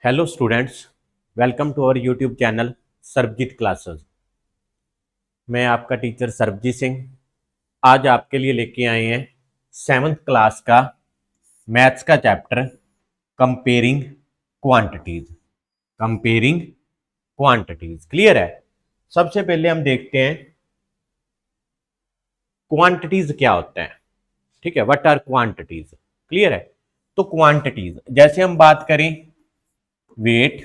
Hello students, welcome to our YouTube channel Sarabjit classes. मैं आपका teacher Sarabjit Singh आज आपके लिए लेके आए हैं 7th क्लास का मैथ्स का chapter comparing quantities. Comparing quantities clear है। सबसे पहले हम देखते हैं क्वांटिटीज क्या होता है। ठीक है, व्हाट आर क्वांटिटीज। क्लियर है। तो क्वांटिटीज जैसे हम बात करें वेट,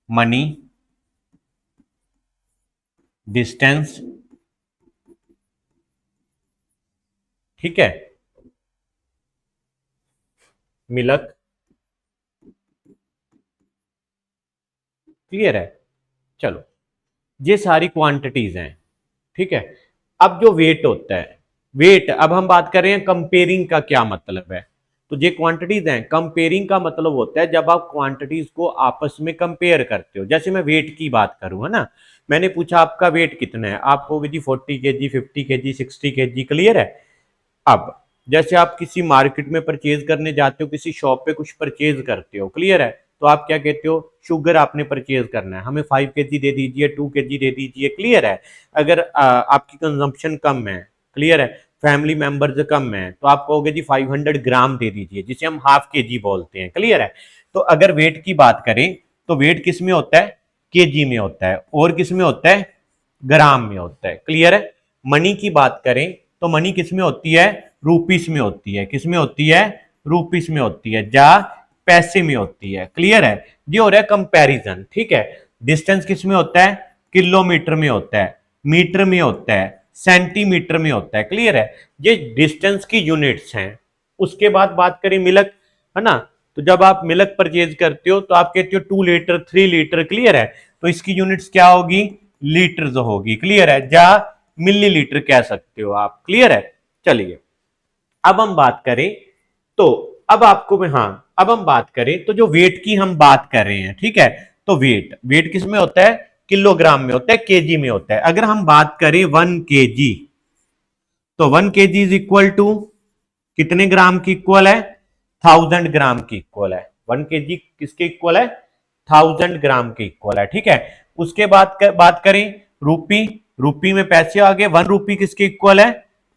मनी, डिस्टेंस, ठीक है, मिल्क, क्लियर है। चलो, ये सारी क्वांटिटीज हैं। ठीक है। अब जो वेट होता है, वेट अब हम बात कर रहे हैं कंपेयरिंग का क्या मतलब है। तो ये क्वांटिटीज हैं। कंपेयरिंग का मतलब होता है जब आप क्वांटिटीज को आपस में कंपेयर करते हो। जैसे मैं वेट की बात करूं, है ना, मैंने पूछा आपका वेट कितना है, आप कहोगे जी 40 kg, 50 kg, 60 kg। क्लियर है। अब जैसे आप किसी मार्केट में परचेज करने जाते हो, किसी शॉप पे कुछ परचेज करते हो, क्लियर है, तो आप क्या कहते हो, शुगर आपने परचेज करना है, हमें 5 kg दे दीजिए, 2 kg दे दीजिए। क्लियर है। अगर आपकी कंजम्पशन कम है, क्लियर है, फैमिली मेंबर्स कम है, तो आप कहोगे जी 500 ग्राम दे दीजिए, जिसे हम हाफ kg बोलते हैं। क्लियर है। तो अगर वेट की बात करें तो वेट किस में होता है, केजी में होता है, और किस में होता है, ग्राम में होता है। क्लियर है। मनी की बात करें तो मनी किस में होती है, रूपीस में होती है। किस में होती है, रूपीस में होती है, जा पैसे में होती है। क्लियर है। ये हो रहा है कंपैरिजन। ठीक है। डिस्टेंस किस में होता है, किलोमीटर में होता है, मीटर में होता है, सेंटीमीटर में होता है। क्लियर है। ये डिस्टेंस की यूनिट्स हैं। उसके बाद बात करें मिल्क, है ना, तो जब आप मिल्क परचेज करते हो तो आप कहते हो 2 लीटर, 3 लीटर। क्लियर है। तो इसकी यूनिट्स क्या होगी, लीटर्स होगी। क्लियर है। जा मिलीलीटर कह सकते हो आप। क्लियर है। चलिए, अब हम बात करें तो अब आपको मैं, हाँ, अब हम बात करें तो जो वेट की हम बात कर रहे हैं, ठीक है, तो वेट वेट किस में होता है, किलोग्राम में होता है, केजी में होता है। अगर हम बात करें 1 kg, तो 1 kg इज इक्वल टू कितने ग्राम की इक्वल है, 1000 ग्राम की इक्वल है। 1 kg किसके इक्वल है, 1000 ग्राम के इक्वल है। ठीक है। उसके बाद बात करें रूपी, रूपी में पैसे आ गए। 1 रुपी किसके इक्वल है,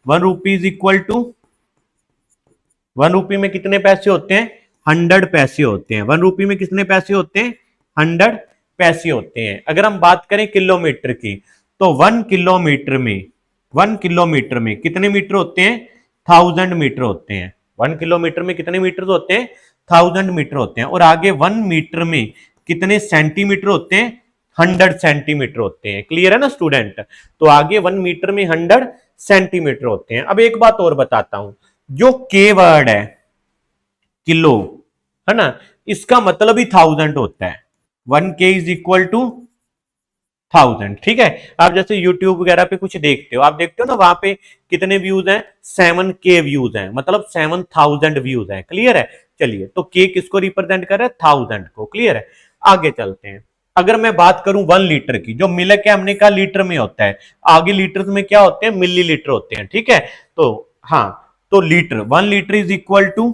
1 रुपी इज इक्वल टू, 1 रुपी में कितने पैसे होते हैं, 100 पैसे होते हैं। 1 रुपी में कितने पैसे होते हैं, 100 पैसे होते हैं। अगर हम बात करें किलोमीटर की, तो 1 किलोमीटर में कितने मीटर होते हैं, 1000 मीटर होते हैं। 1 किलोमीटर में कितने मीटर होते हैं, 1000 मीटर होते हैं। और आगे 1 मीटर में कितने सेंटीमीटर होते हैं, 100 सेंटीमीटर होते हैं। क्लियर है ना स्टूडेंट। तो आगे 1 मीटर में 100 सेंटीमीटर होते हैं। अब एक बात और बताता हूं, जो के वर्ड है किलो, है ना, इसका मतलब ही 1000 होता है। 1 k इज इक्वल टू 1000। ठीक है। आप जैसे यूट्यूब वगैरह पे कुछ देखते हो, आप देखते हो ना, वहां पे कितने व्यूज हैं, 7 k व्यूज हैं, मतलब 7000 व्यूज हैं। क्लियर है। चलिए, तो के किसको रिप्रेजेंट कर रहा है, 1000 को। क्लियर है। आगे चलते हैं। अगर मैं बात करूं 1 लीटर की, जो मिल्क है हमने कहा लीटर में होता है, आगे लीटर में क्या होते हैं, मिली लीटर होते हैं। ठीक है। तो हाँ, तो litre, 1 litre is equal to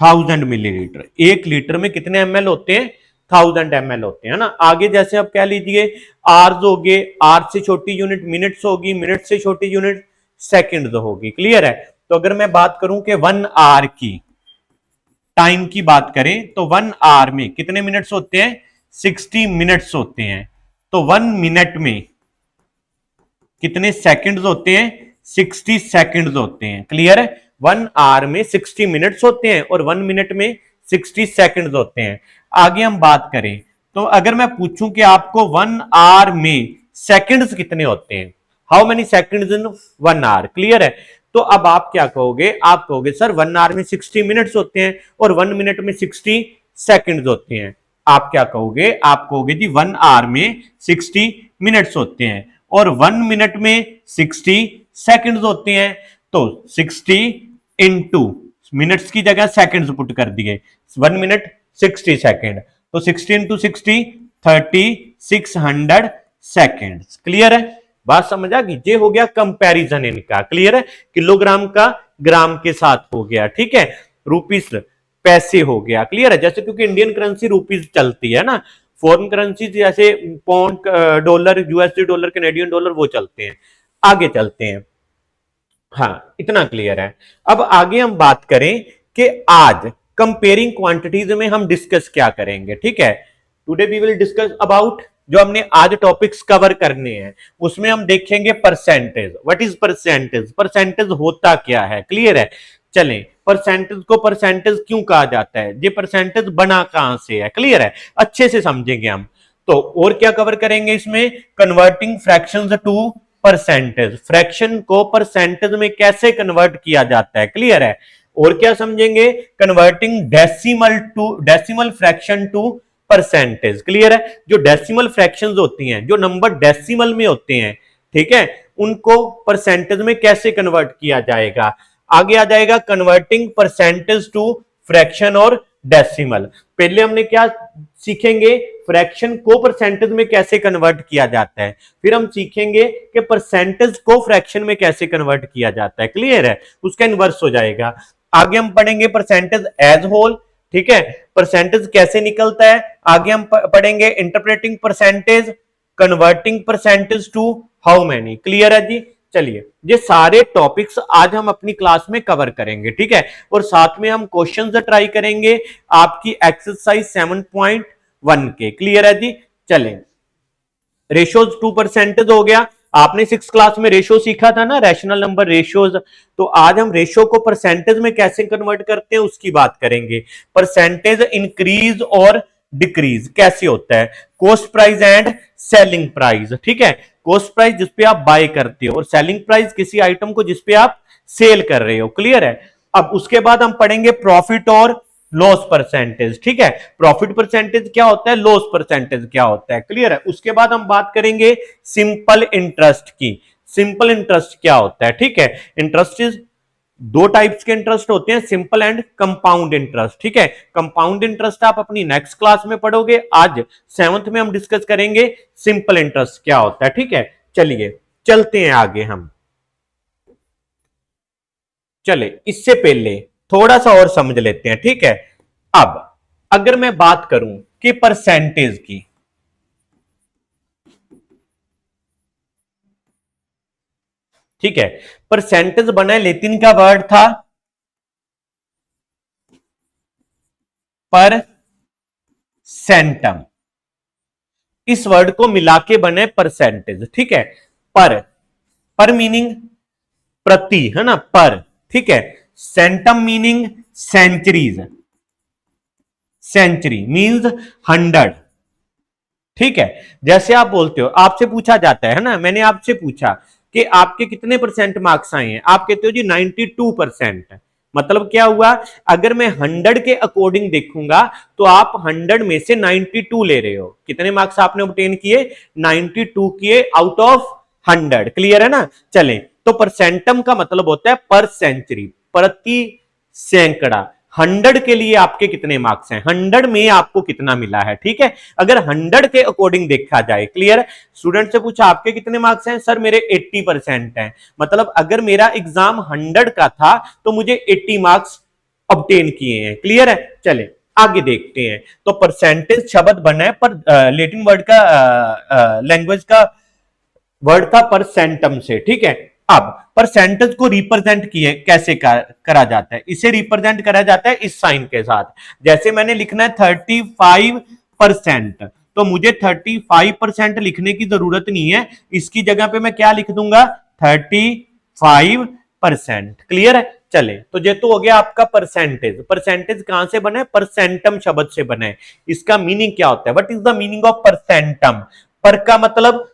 1000 millilitre. 1 litre में कितने एमएल होते हैं, 1000 ml होते हैं ना। आगे जैसे आप कह लीजिए आर्स हो गए, आर से छोटी यूनिट मिनट्स होगी, मिनट से छोटी यूनिट सेकंड्स होगी। क्लियर है। तो अगर मैं बात करूं कि 1 आवर की टाइम की बात करें तो 1 आवर में कितने मिनट्स होते हैं, 60 मिनट्स होते हैं। तो 1 मिनट में कितने सेकंड्स होते हैं, 60 सेकंड्स होते हैं। क्लियर है। 1 आवर में 60 मिनट्स होते हैं और 1 मिनट में 60 सेकंड्स होते हैं। आगे हम बात करें तो अगर मैं पूछूं कि आपको 1 आवर में सेकंड्स कितने होते हैं, how many seconds in 1 hour. Clear है। तो अब आप क्या कहोगे, आप कहोगे सर 1 आवर में 60 मिनट्स होते हैं और 1 मिनट में 60 सेकंड्स होते हैं। आप क्या कहोगे, आप कहोगे जी 1 आवर में 60 मिनट्स होते हैं और 1 मिनट में 60 सेकंड्स होते हैं। तो 60 इंटू, मिनट्स की जगह सेकंड्स पुट कर दिए, 1 मिनट 60 सेकंड, तो 60 इंटू 60, 3600 सेकंड्स। क्लियर है। बात समझ आ गई। ये हो गया कंपैरिजन इनका। क्लियर है। किलोग्राम का ग्राम के साथ हो गया, ठीक है, रुपीस पैसे हो गया, क्लियर है। जैसे क्योंकि इंडियन करेंसी रुपीस चलती है ना, फॉरेन करेंसी जैसे pound, dollar, USD dollar, Canadian dollar वो चलते हैं। आगे चलते हैं, हाँ इतना क्लियर है। अब आगे हम बात करें कि आज कंपेयरिंग क्वांटिटीज में हम डिस्कस क्या करेंगे, ठीक है। Today we will discuss about, जो हमने आज टॉपिक्स कवर करने हैं उसमें हम देखेंगे percentage. What is percentage, percentage होता क्या है, क्लियर है। चलें, परसेंटेज को परसेंटेज क्यों कहा जाता है, ये परसेंटेज बना कहां से है, क्लियर है, अच्छे से समझेंगे हम। तो और क्या कवर करेंगे इसमें, converting fractions to percentage, fraction को परसेंटेज में कैसे कन्वर्ट किया जाता है, क्लियर है। और क्या समझेंगे, converting decimal fraction to percentage, clear है। जो डेसिमल फ्रैक्शंस होती हैं, जो नंबर डेसिमल में होते हैं, ठीक है, उनको परसेंटेज में कैसे कन्वर्ट किया जाएगा। आगे आ जाएगा कन्वर्टिंग परसेंटेज टू फ्रैक्शन और डेसिमल। पहले हमने क्या सीखेंगे, फ्रैक्शन को परसेंटेज में कैसे कन्वर्ट किया जाता है, फिर हम सीखेंगे कि परसेंटेज को फ्रैक्शन में कैसे कन्वर्ट किया जाता है, क्लियर है, उसका इन्वर्स हो जाएगा। आगे हम पढ़ेंगे परसेंटेज एज होल, ठीक है, परसेंटेज कैसे निकलता है। आगे हम पढ़ेंगे interpreting percentage, converting percentage to how many, clear है जी। चलिए, ये सारे टॉपिक्स आज हम अपनी क्लास में कवर करेंगे, ठीक है, और साथ में हम क्वेश्चंस ट्राई करेंगे आपकी एक्सरसाइज 7.1 के, क्लियर है जी। चलें, रेशियोज टू परसेंटेज हो गया, आपने 6 क्लास में रेशियो सीखा था ना, रैशनल नंबर रेशियोज। तो आज हम रेशियो को परसेंटेज में कैसे कन्वर्ट करते हैं उसकी बात करेंगे। परसेंटेज इंक्रीज और डिक्रीज कैसे होता है, cost price and selling price, ठीक है, कॉस्ट प्राइस जिसपे आप बाय करते हो और सेलिंग प्राइस किसी आइटम को जिसपे आप सेल कर रहे हो, क्लियर है। अब उसके बाद हम पढ़ेंगे प्रॉफिट और लॉस परसेंटेज, ठीक है, प्रॉफिट परसेंटेज क्या होता है, लॉस परसेंटेज क्या होता है, क्लियर है। उसके बाद हम बात करेंगे सिंपल इंटरेस्ट की, सिंपल इंटरेस्ट क्या होता है, ठीक है। इंटरेस्ट इज दो टाइप्स के इंटरेस्ट होते हैं, सिंपल एंड कंपाउंड इंटरेस्ट, ठीक है। कंपाउंड इंटरेस्ट आप अपनी नेक्स्ट क्लास में पढ़ोगे, आज 7th में हम डिस्कस करेंगे सिंपल इंटरेस्ट क्या होता है, ठीक है। चलिए चलते हैं आगे हम। चले, इससे पहले थोड़ा सा और समझ लेते हैं, ठीक है। अब अगर मैं बात करूं कि परसेंटेज की, ठीक है, परसेंटेज बना है, लेकिन का वर्ड था पर सेंटम, इस वर्ड को मिला के बने परसेंटेज, ठीक है। पर मीनिंग प्रति, है ना, पर, ठीक है। Centum meaning centuries, century means 100, ठीक है। जैसे आप बोलते हो, आपसे पूछा जाता है ना, मैंने आपसे पूछा कि आपके कितने परसेंट मार्क्स आए हैं, आप कहते हो जी 92%। मतलब क्या हुआ, अगर मैं 100 के अकॉर्डिंग देखूंगा तो आप 100 में से 92 ले रहे हो, कितने मार्क्स आपने ऑब्टेन किए, 92 किए आउट ऑफ 100, क्लियर है ना। चलें, तो परसेंटम का मतलब होता है पर सेंचुरी, प्रति सैकड़ा। 100 के लिए आपके कितने मार्क्स हैं, 100 में आपको कितना मिला है, ठीक है। अगर 100 के अकॉर्डिंग देखा जाए, क्लियर। स्टूडेंट से पूछा आपके कितने मार्क्स हैं, सर मेरे 80% हैं। मतलब अगर मेरा एग्जाम 100 का था तो मुझे 80 मार्क्स ऑब्टेन किए हैं, क्लियर है। चले आगे देखते हैं। तो परसेंटेज शब्द बना है पर लैटिन वर्ड का, लैंग्वेज का वर्ड था परसेंटम से, ठीक है। अब परसेंटेज को रिप्रेजेंट किए कैसे करा जाता है, इसे रिप्रेजेंट करा जाता है इस साइन के साथ। जैसे मैंने लिखना है 35%, तो मुझे 35% लिखने की जरूरत नहीं है, इसकी जगह पे मैं क्या लिख दूंगा, 35%, क्लियर है। चले, तो ये तो हो गया आपका परसेंटेज। परसेंटेज कहां से बना है, परसेंटम शब्द से बना है। इसका मीनिंग क्या होता है, what is the meaning of percentum. पर का मतलब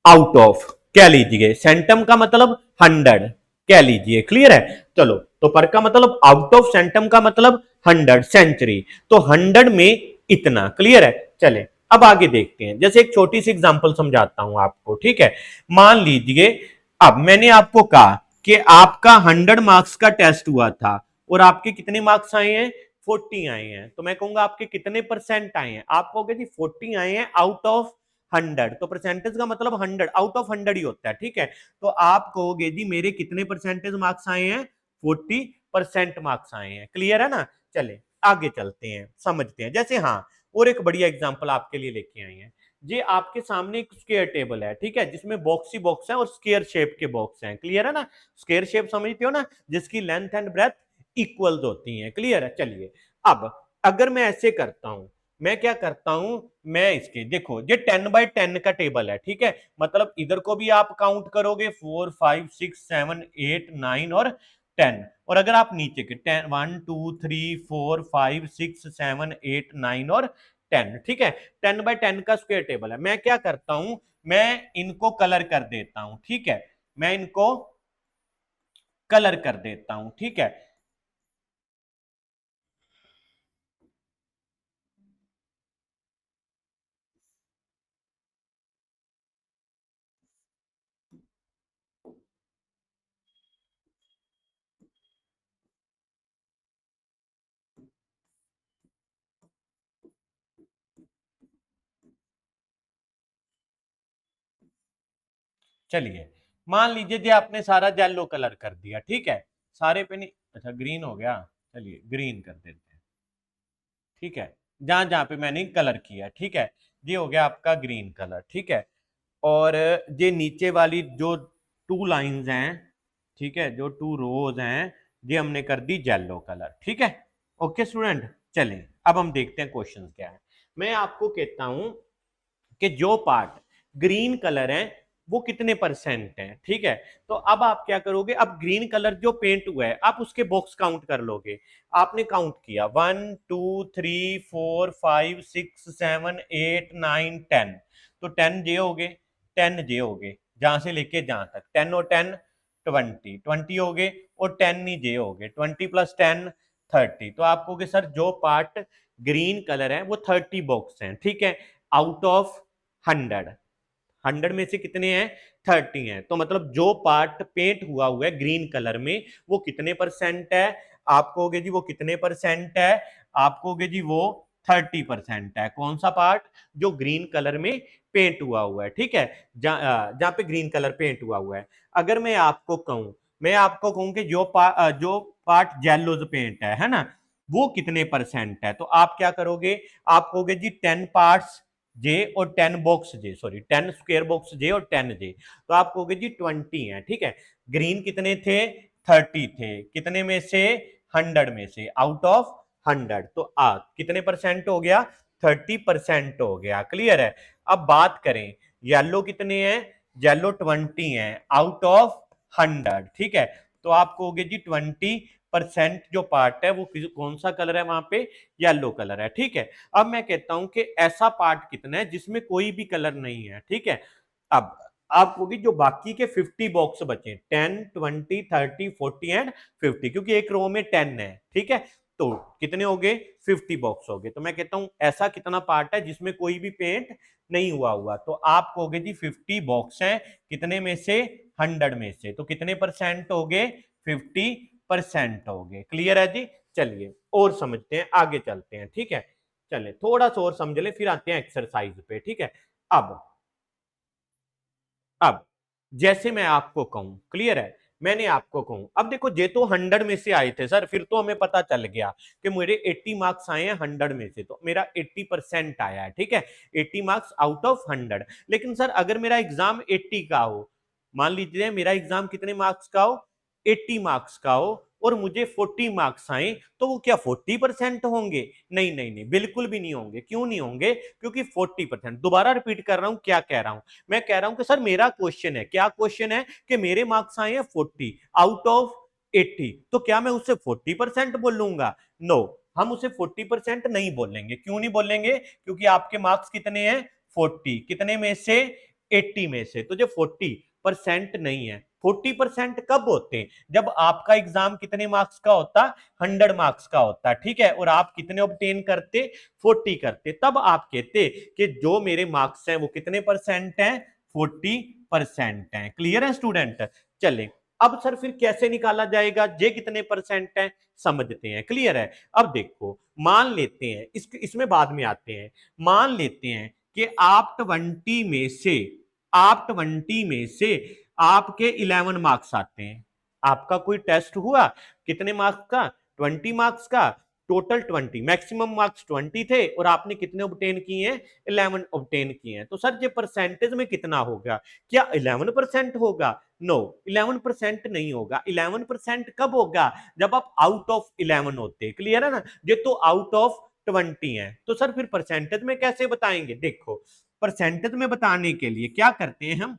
आउट ऑफ, क्या लीजिए, सेंटम का मतलब 100, क्या लीजिए, क्लियर है। चलो, तो पर का मतलब आउट ऑफ, सेंटम का मतलब 100, सेंचुरी, तो 100 में इतना, क्लियर है। चले अब आगे देखते हैं, जैसे एक छोटी सी एग्जांपल समझाता हूं आपको, ठीक है। मान लीजिए अब मैंने आपको कहा कि आपका 100 मार्क्स का टेस्ट हुआ था और आपके कितने मार्क्स आए हैं, 40 आए हैं। तो मैं कहूंगा आपके कितने परसेंट आए हैं, आप कहोगे जी 40 आए हैं आउट ऑफ 100, तो परसेंटेज का मतलब 100, आउट ऑफ 100 ही होता है, ठीक है। तो आप कहोगे जी मेरे कितने परसेंटेज मार्क्स आए हैं, 40% मार्क्स आए हैं। क्लियर है ना। चले आगे चलते हैं, समझते हैं। जैसे हाँ, और एक बढ़िया एग्जांपल आपके लिए लेके आए हैं। ये आपके सामने एक स्क्वायर टेबल है, ठीक है, जिसमें बॉक्स ही बॉक्स है और स्क्वायर शेप के बॉक्स हैं। क्लियर है ना। स्क्वायर शेप समझते हो ना, जिसकी लेंथ एंड ब्रेथ इक्वल्स होती हैं। क्लियर है। चलिए अब अगर मैं ऐसे करता हूं, मैं क्या करता हूं, मैं इसके देखो ये 10x10 का टेबल है, ठीक है। मतलब इधर को भी आप काउंट करोगे 4 5 6 7 8 9 और 10, और अगर आप नीचे के 10 1 2 3 4 5 6 7 8 9 और 10, ठीक है। 10x10 का स्क्वायर टेबल है। मैं क्या करता हूं, मैं इनको कलर कर देता हूं, ठीक है। मैं इनको कलर कर देता हूं, ठीक है। चलिए मान लीजिए जी आपने सारा येलो कलर कर दिया, ठीक है। सारे पे नहीं, अच्छा ग्रीन हो गया, चलिए ग्रीन कर देते हैं, ठीक है। जहां जहां पे मैंने कलर किया, ठीक है। ये हो गया आपका ग्रीन कलर, ठीक है। और ये नीचे वाली जो टू लाइंस हैं, ठीक है, जो टू रोज हैं, ये हमने कर दी येलो कलर, ठीक है। ओके स्टूडेंट, चलें अब हम देखते हैं क्वेश्चन क्या है। मैं आपको कहता हूं कि जो पार्ट ग्रीन कलर है वो कितने परसेंट है, ठीक है। तो अब आप क्या करोगे, अब ग्रीन कलर जो पेंट हुआ है आप उसके बॉक्स काउंट कर लोगे। आपने काउंट किया 1 2 3 4 5 6 7 8 9 10, तो 10 जे हो गए, 10 जे हो गए, जहां से लेके जहां तक 10 और 10 20 हो गए, और 10 ही जे हो गए, 20 + 10 30। तो आप कहोगे सर जो पार्ट ग्रीन कलर है वो 30 बॉक्स हैं, ठीक है, आउट ऑफ 100। 100 में से कितने हैं, 30 हैं। तो मतलब जो पार्ट पेंट हुआ है ग्रीन कलर में वो कितने परसेंट है, आप कहोगे जी वो कितने परसेंट है, आप कहोगे जी वो 30% है। कौन सा पार्ट, जो ग्रीन कलर में पेंट हुआ है, ठीक है, जहां पे ग्रीन कलर पेंट हुआ है। अगर मैं आपको कहूं, मैं आपको कहूं कि जो पार्ट येलो पेंट है ना, वो कितने परसेंट है, तो आप क्या करोगे, आप कहोगे जी 10 पार्ट्स जे और 10 बॉक्स जे, सॉरी 10 स्क्वायर बॉक्स जे और 10 जे, तो आप कहोगे जी 20 है, ठीक है। ग्रीन कितने थे, 30 थे, कितने में से, 100 में से, आउट ऑफ 100। तो कितने परसेंट हो गया, 30% हो गया। क्लियर है। अब बात करें येलो कितने हैं, येलो 20 है, आउट ऑफ 100, ठीक है। तो आप कहोगे जी 20% जो पार्ट है वो कौन सा कलर है वहां पे, येलो कलर है, ठीक है। अब मैं कहता हूं कि ऐसा पार्ट कितना है जिसमें कोई भी कलर नहीं है, ठीक है। अब आप कहोगे जो बाकी के 50 बॉक्स बचे, 10 20 30 40 एंड 50, क्योंकि एक रो में 10 है, ठीक है। तो कितने हो गए, 50 बॉक्स हो गए। तो मैं कहता हूं ऐसा कितना पार्ट है जिसमें कोई भी पेंट नहीं हुआ। तो आप कहोगे जी 50 बॉक्स हैं, कितने में से, 100 में से, तो कितने परसेंट हो गए, 50% हो गए। क्लियर है जी। चलिए और समझते हैं, आगे चलते हैं, ठीक है। चले थोड़ा सा और समझ ले, फिर आते हैं एक्सरसाइज पे, ठीक है। अब अब जैसे मैं आपको कहूं, क्लियर है, मैंने आपको कहूं, अब देखो ये तो 100 में से आए थे सर, फिर तो हमें पता चल गया कि मेरे 80 मार्क्स आए हैं 100 में से, तो मेरा 80% आया है, ठीक है। 80 मार्क्स आउट ऑफ 100। लेकिन सर अगर मेरा एग्जाम 80 का हो, मान लीजिए मेरा एग्जाम कितने मार्क्स का हो, 80 मार्क्स का हो, और मुझे 40 मार्क्स आए, तो वो क्या 40% होंगे, नहीं नहीं नहीं, बिल्कुल भी नहीं होंगे। क्यों नहीं होंगे, क्योंकि 40%, दोबारा रिपीट कर रहा हूं क्या कह रहा हूं, मैं कह रहा हूं कि सर मेरा क्वेश्चन है, क्या क्वेश्चन है, कि मेरे मार्क्स आए हैं 40 आउट ऑफ 80, तो क्या मैं उससे 40% बोलूंगा, नो, हम उसे 40% नहीं बोलेंगे। क्यों नहीं बोलेंगे, क्योंकि आपके मार्क्स कितने हैं, 40, कितने में से, 80 में से, तो जो 40% नहीं है। 40% कब होते हैं, जब आपका एग्जाम कितने मार्क्स का होता, 100 मार्क्स का होता, ठीक है, और आप कितने ऑब्टेन करते, 40 करते, तब आप कहते कि जो मेरे मार्क्स हैं वो कितने परसेंट हैं, 40% हैं। क्लियर है स्टूडेंट। चले अब सर फिर कैसे निकाला जाएगा, जे कितने परसेंट है, समझते हैं। क्लियर है। अब देखो मान लेते हैं, इसमें बाद में आते हैं, मान लेते हैं कि आप 20 में से आपके 11 मार्क्स आते हैं। आपका कोई टेस्ट हुआ कितने मार्क्स का, 20 मार्क्स का, टोटल 20, मैक्सिमम मार्क्स 20 थे और आपने कितने ऑब्टेन किए हैं, 11 ऑब्टेन किए हैं। तो सर ये परसेंटेज में कितना होगा, क्या 11% होगा? नो, 11% नहीं होगा। 11% कब होगा, जब आप आउट ऑफ 11 होते। क्लियर है ना, ये तो आउट ऑफ 20 है। तो सर फिर परसेंटेज में कैसे बताएंगे, देखो परसेंटेज में बताने के लिए क्या करते हैं, हम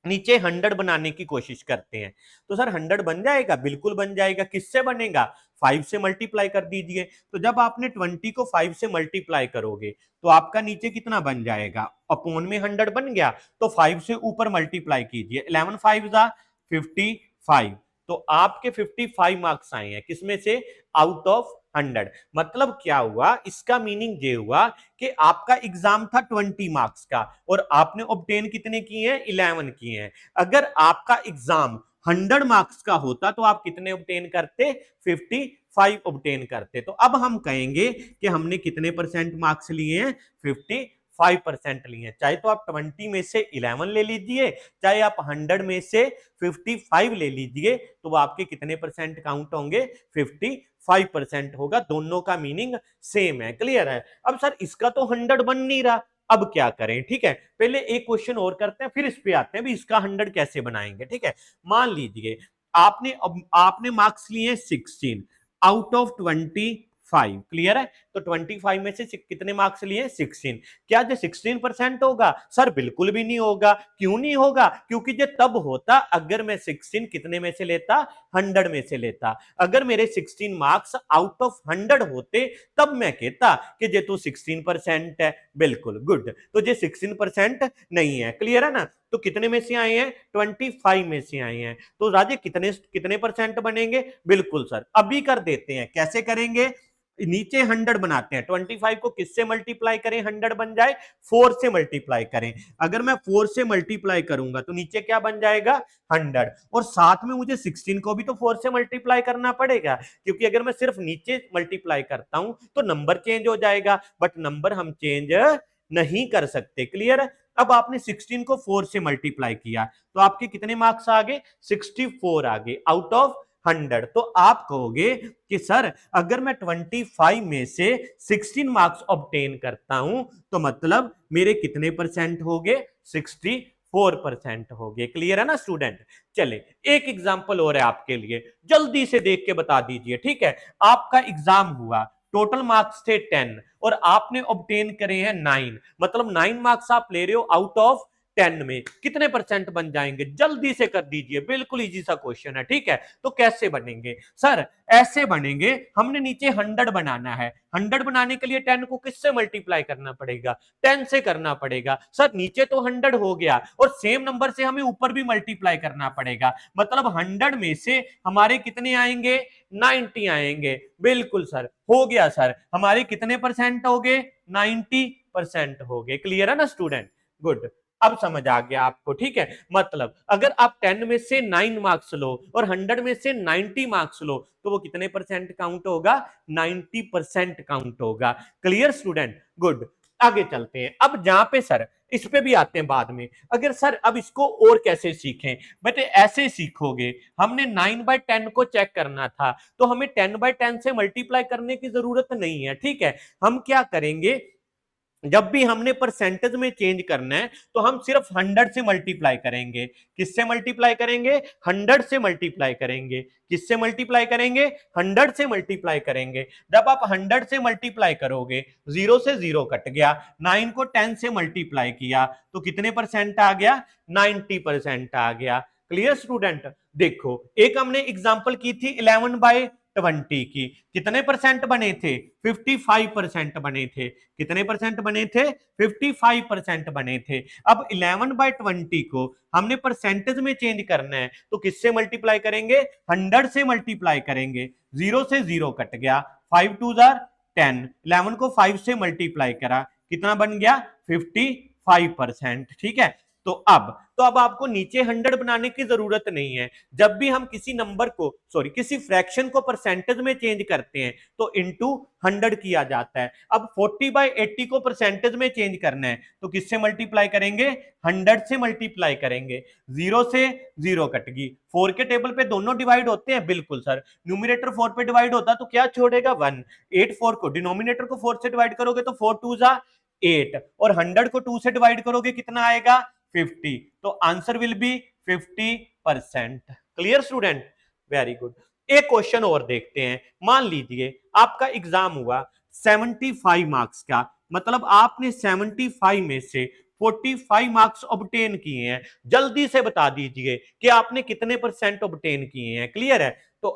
नीचे 100 बनाने की कोशिश करते हैं। तो सर 100 बन जाएगा, बिल्कुल बन जाएगा। किससे बनेगा, 5 से मल्टीप्लाई कर दीजिए। तो जब आपने 20 को 5 से मल्टीप्लाई करोगे तो आपका नीचे कितना बन जाएगा, अपॉन में 100 बन गया, तो 5 से ऊपर मल्टीप्लाई कीजिए, 11 5 जा 55। तो आपके 55 मार्क्स आए हैं, किसमें से, आउट ऑफ 100। मतलब क्या हुआ, इसका मीनिंग ये हुआ कि आपका एग्जाम था 20 मार्क्स का और आपने ऑब्टेन कितने किए हैं, 11 किए हैं। अगर आपका एग्जाम 100 मार्क्स का होता तो आप कितने ऑब्टेन करते, 55 ऑब्टेन करते। तो अब हम कहेंगे कि हमने कितने परसेंट मार्क्स लिए हैं, 55% लिए हैं। चाहे तो आप 20 में से 11 ले लीजिए, चाहे आप 100 में से 55 ले लीजिए, तो वो आपके कितने परसेंट काउंट होंगे, 55% होगा। दोनों का मीनिंग सेम है। क्लियर है। अब सर इसका तो 100 बन नहीं रहा, अब क्या करें, ठीक है, पहले एक क्वेश्चन और करते हैं फिर इस पे आते हैं भी इसका 100 कैसे बनाएंगे। ठीक है, मान लीजिए आपने मार्क्स लिए 16 आउट ऑफ 25। क्लियर है, तो 25 में से कितने मार्क्स लिए, 16। क्या जो 16% होगा, सर बिल्कुल भी नहीं होगा। क्यों नहीं होगा, क्योंकि ये तब होता अगर मैं 16 कितने में से लेता, 100 में से लेता। अगर मेरे 16 मार्क्स आउट ऑफ 100 होते तब मैं कहता कि ये तो 16% है। बिल्कुल गुड, तो ये 16% नहीं है। क्लियर है ना, तो कितने में से आए हैं, 25 में से आए हैं। तो राजे कितने कितने परसेंट बनेंगे, बिल्कुल सर अभी कर देते हैं। कैसे करेंगे, नीचे 100 बनाते हैं, 25 को किससे मल्टीप्लाई करें 100 बन जाए, 4 से मल्टीप्लाई करें। अगर मैं 4 से मल्टीप्लाई करूंगा तो नीचे क्या बन जाएगा, 100। और साथ में मुझे 16 को भी तो 4 से मल्टीप्लाई करना पड़ेगा, क्योंकि अगर मैं सिर्फ नीचे मल्टीप्लाई करता हूं तो नंबर चेंज हो जाएगा, बट नंबर हम चेंज नहीं कर सकते। क्लियर है। अब आपने 16 को 4 से मल्टीप्लाई किया तो आपके कितने मार्क्स आ गए, 64 आ गए आउट ऑफ 100। तो आप कहोगे कि सर अगर मैं 25 में से 16 मार्क्स ऑब्टेन करता हूं तो मतलब मेरे कितने परसेंट हो गए, 64% हो गए। क्लियर है ना स्टूडेंट। चले एक एग्जांपल और है आपके लिए, जल्दी से देख के बता दीजिए। ठीक है, आपका एग्जाम हुआ, टोटल मार्क्स थे 10 और आपने ऑब्टेन करे हैं 9, मतलब 9 मार्क्स आप ले रहे हो आउट ऑफ 10 में, कितने परसेंट बन जाएंगे, जल्दी से कर दीजिए। बिल्कुल इजी सा क्वेश्चन है। ठीक है, तो कैसे बनेंगे, सर ऐसे बनेंगे, हमने नीचे 100 बनाना है, 100 बनाने के लिए 10 को किससे मल्टीप्लाई करना पड़ेगा, 10 से करना पड़ेगा। सर नीचे तो 100 हो गया और सेम नंबर से हमें ऊपर भी मल्टीप्लाई करना पड़ेगा, मतलब 100 में से हमारे कितने आएंगे, 90 आएंगे। बिल्कुल सर, हो गया सर, हमारे कितने परसेंट हो गए, 90% हो गए। क्लियर है ना स्टूडेंट, गुड, अब समझ आ गया आपको। ठीक है, मतलब अगर आप 10 में से 9 मार्क्स लो और 100 में से 90 मार्क्स लो तो वो कितने परसेंट काउंट होगा, 90% काउंट होगा। Clear student, good. आगे चलते हैं, अब जहां पे सर इस पे भी आते हैं बाद में। अगर सर अब इसको और कैसे सीखें, बेटे ऐसे सीखोगे, हमने 9/10 को चेक करना था तो हमें 10/10 से मल्टीप्लाई करने की जरूरत नहीं है। ठीक है, हम क्या करेंगे, जब भी हमने परसेंटेज में चेंज करना है तो हम सिर्फ 100 से मल्टीप्लाई करेंगे। किससे मल्टीप्लाई करेंगे, 100 से मल्टीप्लाई करेंगे। किससे मल्टीप्लाई करेंगे, 100 से मल्टीप्लाई करेंगे। जब आप 100 से मल्टीप्लाई करोगे, 0 से 0 कट गया, 9 को 10 से मल्टीप्लाई किया तो कितने परसेंट आ गया, 90% आ गया। Clear student. देखो एक हमने एग्जांपल की थी 11/20 की, कितने परसेंट बने थे, 55% बने थे। कितने परसेंट बने थे, 55% बने थे। अब 11/20 को हमने परसेंटेज में चेंज करना है तो किससे मल्टीप्लाई करेंगे, 100 से मल्टीप्लाई करेंगे। 0 से 0 कट गया, 5 2 10, 11 को 5 से मल्टीप्लाई करा, कितना बन गया, 55%। ठीक है, तो अब आपको नीचे 100 बनाने की जरूरत नहीं है। जब भी हम किसी नंबर को किसी फ्रैक्शन को परसेंटेज में चेंज करते हैं तो इनटू 100 किया जाता है। अब 40/80 को परसेंटेज में चेंज करना है तो किससे मल्टीप्लाई करेंगे? 100 से मल्टीप्लाई करेंगे। 0 से 0 कट गई। 4 के टेबल पे दोनों डिवाइड होते हैं, बिल्कुल सर। न्यूमिनेटर 4 पे डिवाइड होता तो क्या छोड़ेगा? 1। 8 4 को डिनोमिनेटर को 4 से डिवाइड करोगे तो 4 2 जा 8 और 100 को 2 से डिवाइड करोगे कितना आएगा? 50। तो answer will be 50%। Clear student? Very good. एक क्वेश्चन और देखते हैं। मान लीजिए आपका एग्जाम हुआ 75 मार्क्स का, मतलब आपने 75 में से 45 मार्क्स ऑब्टेन किए हैं। जल्दी से बता दीजिए कि आपने कितने परसेंट ऑब्टेन किए हैं। क्लियर है? तो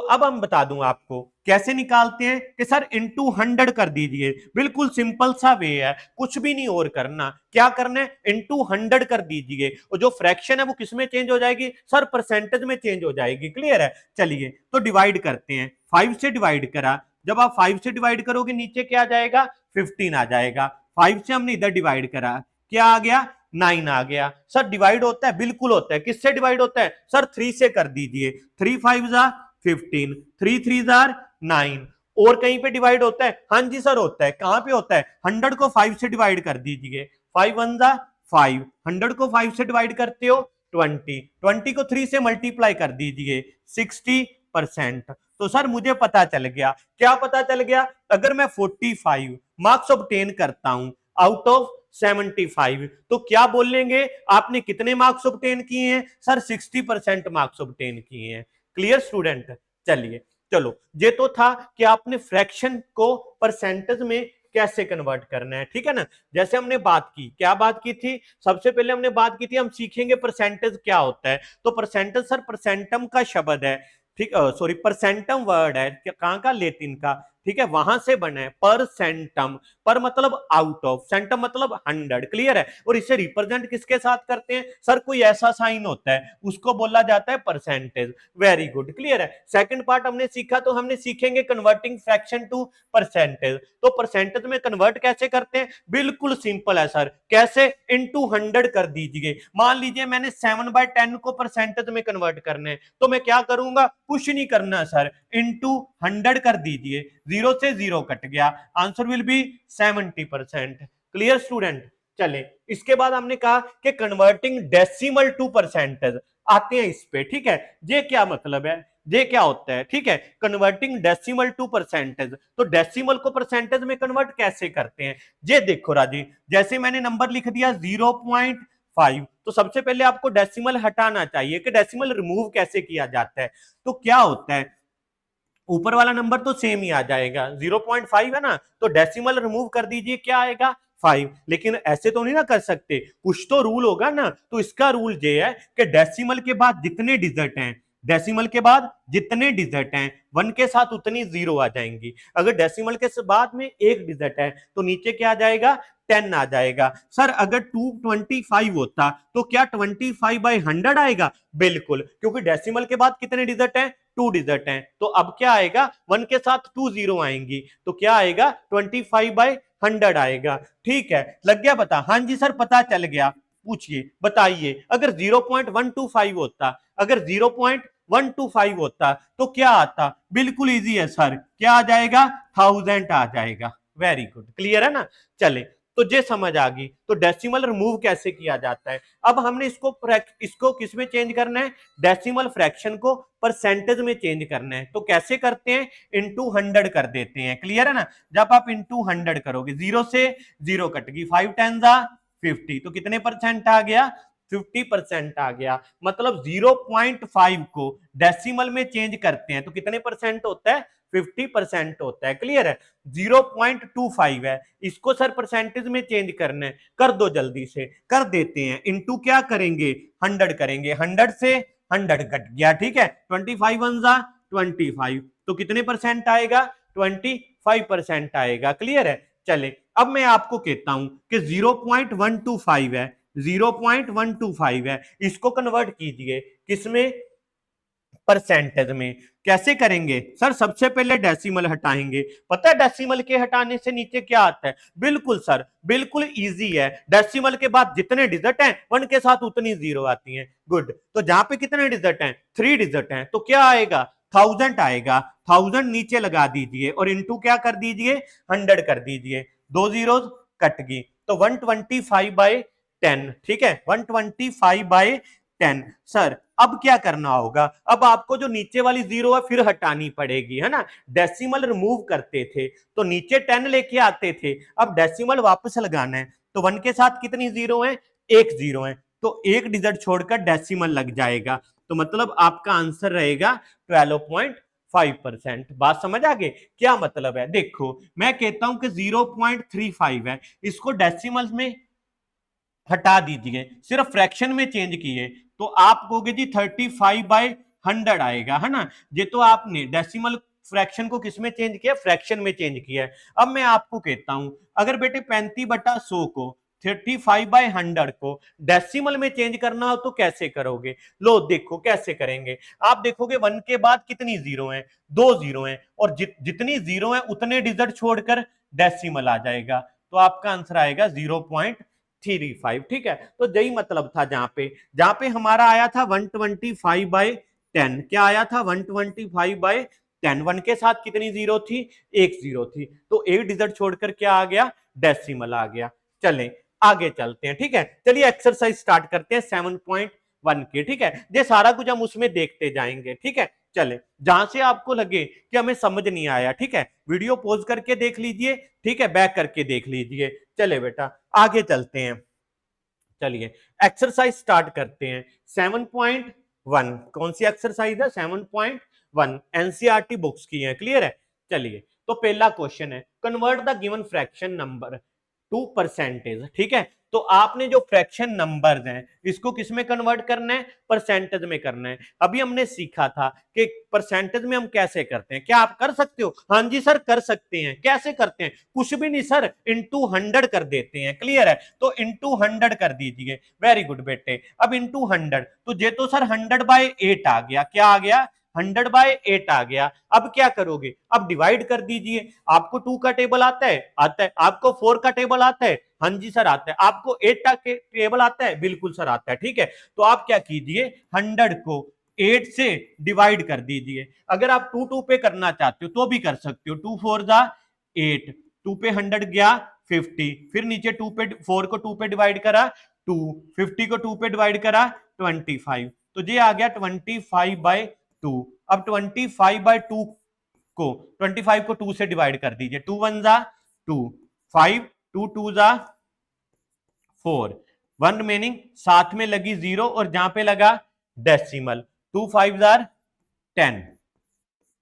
अब हम बता दूं आपको कैसे निकालते हैं कि सर इनटू 100 कर दीजिए। बिल्कुल सिंपल सा वे है, कुछ भी नहीं और करना। क्या करना है? इनटू 100 कर दीजिए और जो फ्रैक्शन है वो किस में चेंज हो जाएगी? सर परसेंटेज में चेंज हो जाएगी। क्लियर है? चलिए तो डिवाइड करते हैं। 5 से डिवाइड करा, जब आप 5 से डिवाइड करोगे नीचे क्या आ जाएगा? 15 आ जाएगा। 5 से हमने इधर डिवाइड करा, क्या आ गया? 9 आ गया। सर डिवाइड होता है? बिल्कुल होता है। किससे डिवाइड होता है? सर 3 से कर दीजिए। 3 5 जा 15, 3 3 जार 9। और कहीं पे डिवाइड होता है? हाँ जी सर होता है। कहां पे होता है? 100 को 5 से डिवाइड कर दीजिए। 5 1 जा 5। 100 को 5 से डिवाइड करते हो 20। 20 को 3 से मल्टीप्लाई कर दीजिए 60%। तो सर मुझे पता चल गया। क्या पता चल गया? अगर मैं 45 मार्क्स ऑब्टेन करता हूं आउट ऑफ 75 तो क्या बोलेंगे? आपने कितने मार्क्स ऑब्टेन किए हैं? सर 60% मार्क्स ऑब्टेन किए हैं। Clear student? चलिए चलो, ये तो था कि आपने फ्रैक्शन को परसेंटेज में कैसे कन्वर्ट करना है। ठीक है ना? जैसे हमने बात की, क्या बात की थी? सबसे पहले हमने बात की थी हम सीखेंगे परसेंटेज क्या होता है। तो परसेंटेज सर परसेंटम का शब्द है। ठीक, सॉरी परसेंटम वर्ड है। कहां का? लेटिन का। ठीक है, वहां से बना है परसेंटम। पर मतलब आउट ऑफ, सेंटम मतलब 100। क्लियर है? और इसे रिप्रेजेंट किसके साथ करते हैं? सर कोई ऐसा साइन होता है उसको बोला जाता है परसेंटेज। Very good. क्लियर है? सेकंड पार्ट हमने सीखा, तो हमने सीखेंगे कन्वर्टिंग फ्रैक्शन टू परसेंटेज। तो परसेंटेज में कन्वर्ट कैसे करते हैं? बिल्कुल सिंपल है सर। कैसे? इनटू 100 कर दीजिए। मान लीजिए मैंने 7/10 को परसेंटेज में कन्वर्ट करना है तो मैं क्या करूंगा? कुछ नहीं करना सर, इनटू 100 कर दीजिए। 0 से 0 कट गया। Answer will be 70%। Clear student? चले, इसके बाद हमने कहा कि कन्वर्टिंग डेसिमल टू परसेंटेज। आते हैं इस पे। ठीक है, ये क्या मतलब है? ये क्या होता है? ठीक है, कन्वर्टिंग डेसिमल टू परसेंटेज। तो डेसिमल को परसेंटेज में कन्वर्ट कैसे करते हैं? ये देखो राजी, जैसे मैंने नंबर लिख दिया 0.5, तो सबसे पहले आपको डेसिमल हटाना चाहिए कि डेसिमल रिमूव कैसे किया जाता है। तो क्या होता है, ऊपर वाला नंबर तो सेम ही आ जाएगा, 0.5 है ना, तो डेसिमल रिमूव कर दीजिए, क्या आएगा? 5। लेकिन ऐसे तो नहीं ना कर सकते, कुछ तो रूल होगा ना। तो इसका रूल ये है कि डेसिमल के बाद जितने डिजिट हैं, डेसिमल के बाद जितने डिजिट हैं 1 के साथ उतनी 0 आ जाएंगी। अगर डेसिमल के बाद में एक डिजिट है तो नीचे क्या आ जाएगा? 10 आ जाएगा। सर अगर 225 होता तो क्या 25/100 आएगा? बिल्कुल, क्योंकि डेसिमल के बाद कितने डिजिट हैं? 2 डिजिट हैं। तो अब क्या आएगा? 1 के साथ 2 0 आएंगी, तो क्या आएगा? 25/100 आएगा। ठीक है, लग गया पता? हाँ जी सर पता चल गया। पूछिए, बताइए, अगर 0.125 होता, अगर 0.125 होता तो क्या आता? बिल्कुल इजी है सर, क्या आ जाएगा? 1000 आ जाएगा। Very good. क्लियर है ना? चले, तो ये समझ आ गई। तो डेसिमल रिमूव कैसे किया जाता है। अब हमने इसको किस में चेंज करना है? डेसिमल फ्रैक्शन को परसेंटेज में चेंज करना है। तो कैसे करते हैं? इनटू 100 कर देते हैं। क्लियर है ना? जब आप इनटू 100 करोगे, 0 से 0 कट गई, 5 10 जा 50, तो कितने परसेंट आ गया? 50% आ गया। मतलब 0.5 को डेसिमल में चेंज करते हैं तो कितने परसेंट होता है? 50% होता है। क्लियर है? 0.25 है, इसको सर परसेंटेज में चेंज करना है, कर दो जल्दी से। कर देते हैं, इनटू क्या करेंगे? 100 करेंगे। 100 से 100 कट गया। ठीक है, 25 1 जा 25, तो कितने परसेंट आएगा? 25% आएगा। क्लियर है? चले, अब मैं आपको कहता हूं कि 0.125 है, 0.125 है, इसको कन्वर्ट कीजिए किसमें? परसेंटेज में। कैसे करेंगे सर? सबसे पहले डेसिमल हटाएंगे। पता है डेसिमल के हटाने से नीचे क्या आता है? बिल्कुल सर, बिल्कुल इजी है। डेसिमल के बाद जितने डिजिट हैं वन के साथ उतनी जीरो आती हैं। गुड। तो जहां पे कितने डिजिट हैं? 3 डिजिट हैं, तो क्या आएगा? 1000 आएगा। 1000 नीचे लगा दीजिए और इंटू क्या कर दीजिए? 100 कर दीजिए। 2 जीरोस कट गई, तो 125/10। ठीक है, 125/10। सर अब क्या करना होगा? अब आपको जो नीचे वाली जीरो है फिर हटानी पड़ेगी, है ना। डेसिमल रिमूव करते थे तो नीचे 10 लेके आते थे, अब डेसिमल वापस लगाना है तो 1 के साथ कितनी जीरो है? एक जीरो है, तो एक डिजिट छोड़कर डेसिमल लग जाएगा। तो मतलब आपका आंसर रहेगा 12.5%। बात समझ आ गई? क्या मतलब है? देखो मैं कहता हूं कि 0.35 है, इसको डेसिमल में हटा दीजिए, सिर्फ फ्रैक्शन में चेंज किए तो आप कहोगे जी 35/100 आएगा, है ना। ये तो आपने डेसिमल फ्रैक्शन को किस में चेंज किया? फ्रैक्शन में चेंज किया है। अब मैं आपको कहता हूं अगर बेटे 35/100 को 35/100 को डेसिमल में चेंज करना हो तो कैसे करोगे? लो देखो कैसे करेंगे। आप देखोगे 1 के बाद कितनी जीरो है? 2 जीरो है, और जितनी जीरो है उतने डिजिट छोड़कर डेसिमल आ जाएगा, तो आपका आंसर आएगा 0.35। ठीक है, तो यही मतलब था जहां पे हमारा आया था 125/10। क्या आया था? 125/10। 1 के साथ कितनी जीरो थी? एक जीरो थी, तो एक डिजिट छोड़कर क्या आ गया? डेसिमल आ गया। चलें आगे चलते हैं। ठीक है, चलिए एक्सरसाइज स्टार्ट करते हैं 7.1 के। ठीक है, ये सारा कुछ हम उसमें देखते जाएंगे। ठीक है, चले जहां से आपको लगे कि हमें समझ नहीं आया, ठीक है, वीडियो पॉज करके देख लीजिए, ठीक है, बैक करके देख लीजिए। चले बेटा आगे चलते हैं। चलिए एक्सरसाइज स्टार्ट करते हैं 7.1। कौन सी एक्सरसाइज है? 7.1, एनसीईआरटी बुक्स की है। क्लियर है? चलिए तो पहला क्वेश्चन है, convert the given fraction number two percentage. ठीक है, तो आपने जो फ्रैक्शन नंबर्स हैं इसको किस में कन्वर्ट करना है? परसेंटेज में करना है। अभी हमने सीखा था कि परसेंटेज में हम कैसे करते हैं। क्या आप कर सकते हो? हाँ जी सर कर सकते हैं। कैसे करते हैं? कुछ भी नहीं सर, इंटू 100 कर देते हैं। क्लियर है? तो इंटू 100 कर दीजिए। वेरी गुड बेटे। अब इंटू 100, तो ये तो सर 100/8 आ गया। क्या आ गया? 100/8 आ गया। अब क्या करोगे? अब डिवाइड कर दीजिए। आपको 2 का टेबल आता है? आता है। आपको 4 का टेबल आता है? हाँ जी सर आता है। आपको 8 का टेबल आता है? बिल्कुल सर आता है। ठीक है, तो आप क्या कीजिए, 100 को 8 से डिवाइड कर दीजिए। अगर आप 2 पे करना चाहते हो तो भी कर सकते हो। 2 4 जा 8, 2 पे 100 गया 50, फिर नीचे 2 पे 4 को 2 पे डिवाइड करा 2, 50 को 2 पे डिवाइड करा 25, तो ये आ गया 25/2। अब 25/2 को 25 को 2 से डिवाइड कर दीजिए। 2 1 जा 2, 5, 2 2 जा 4, 1 रिमेनिंग, साथ में लगी जीरो और जहां पे लगा डेसिमल। 2 5 जार 10,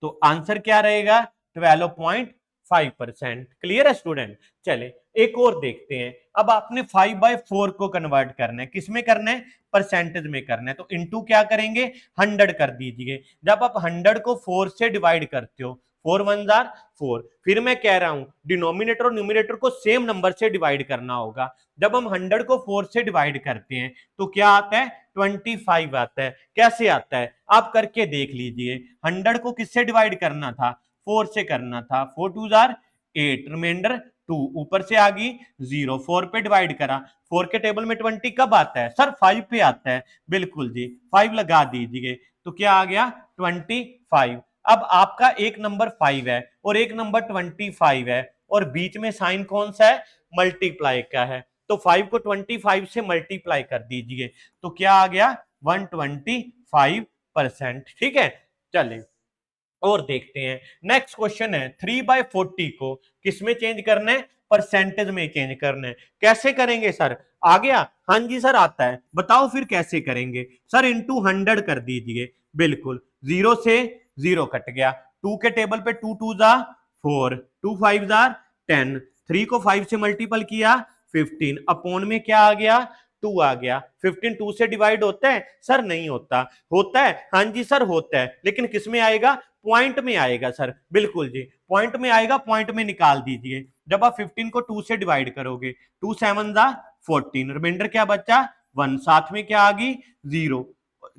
तो आंसर क्या रहेगा? 12.5%। क्लियर है स्टूडेंट? चले एक और देखते हैं। अब आपने 5/4 को कन्वर्ट करना है। किसमें करना है? परसेंटेज में करना है। तो इंटू क्या करेंगे? 100 कर दीजिए। जब आप 100 को 4 से डिवाइड करते हो, 4 1 जार 4, फिर मैं कह रहा हूं डिनोमिनेटर और न्यूमिनेटर को सेम नंबर से डिवाइड करना होगा। जब हम 100 को 4 से डिवाइड करते हैं तो क्या आता है? 25 आता है। कैसे आता है? आप करके देख लीजिए। 100 को किससे डिवाइड करना था? 4 से करना था। 4 2 जार 8, रिमाइंडर 2, ऊपर से आ गई 0, 4 पे डिवाइड करा। 4 के टेबल में 20 कब आता है? सर 5 पे आता है। बिल्कुल जी, 5 लगा दीजिए, तो क्या आ गया? 25। अब आपका एक नंबर 5 है और एक नंबर 25 है, और बीच में साइन कौन सा है? मल्टीप्लाई का है। तो 5 को 25 से मल्टीप्लाई कर दीजिए, तो क्या आ गया? 125%। ठीक है, चलें और देखते हैं। नेक्स्ट क्वेश्चन है 3/40 को किसमें चेंज करना है? परसेंटेज में चेंज करना है। कैसे करेंगे सर? आ गया? हाँ जी सर आता है। बताओ फिर कैसे करेंगे? सर इंटू 100 कर दीजिए। बिल्कुल, जीरो से जीरो कट गया। 2 के टेबल पे 2 2 जा 4, 2 5 जा 10, 3 को 5 से मल्टीपल किया 15, अपोन में क्या आ गया? 2 आ गया। 15 2 से डिवाइड होता है? सर नहीं होता। होता है? हाँ जी सर होता है, लेकिन किस में आएगा? पॉइंट में आएगा सर। बिल्कुल जी, पॉइंट में आएगा, पॉइंट में निकाल दीजिए। जब आप 15 को 2 से डिवाइड करोगे, 2 7 जा 14, रिमाइंडर क्या बचा? 1, साथ में क्या आ गई? 0,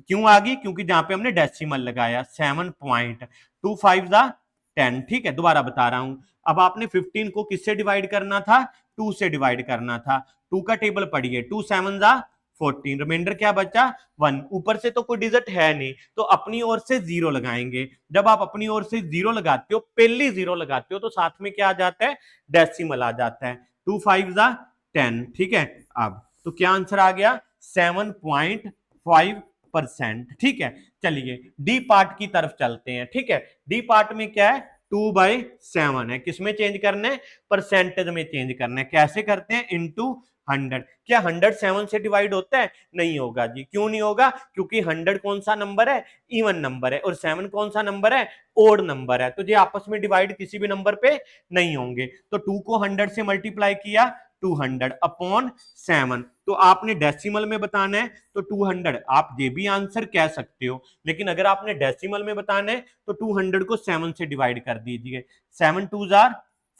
क्यों आ गई? क्योंकि जहां पे हमने डेसिमल लगाया 7.25 10, ठीक है। दोबारा बता रहा हूं, अब आपने 15 को किससे डिवाइड करना था? 2 से डिवाइड करना था। 2 का टेबल पढ़िए, 2 7 14, रिमाइंडर क्या बचा? 1। ऊपर से तो कोई डिजिट है नहीं, तो अपनी ओर से 0 लगाएंगे। जब आप अपनी ओर से 0 लगाते हो, पहली 0 लगाते हो, तो साथ में क्या आ जाता है? डेसिमल आ जाता है। 2 5 10, ठीक है। अब तो क्या आंसर आ गया? 7.5%, ठीक है। चलिए डी पार्ट की तरफ चलते हैं, ठीक है। डी पार्ट में क्या है? 2/7 है। किसमें चेंज करना है? परसेंटेज में चेंज करना है। कैसे करते हैं? इनटू 100। क्या 100 7 से डिवाइड होता है? नहीं होगा जी। क्यों नहीं होगा? क्योंकि 100 कौन सा नंबर है? इवन नंबर है, और 7 कौन सा नंबर है? ओड नंबर है। तो ये आपस में डिवाइड किसी भी नंबर पे नहीं होंगे। तो 2 को 100 से मल्टीप्लाई किया, 200 अपॉन 7। तो आपने डेसिमल में बताना है तो 200, आप ये भी आंसर कह सकते हो, लेकिन अगर आपने डेसिमल में बताना है तो 200 को 7 से डिवाइड कर दीजिए। 7 2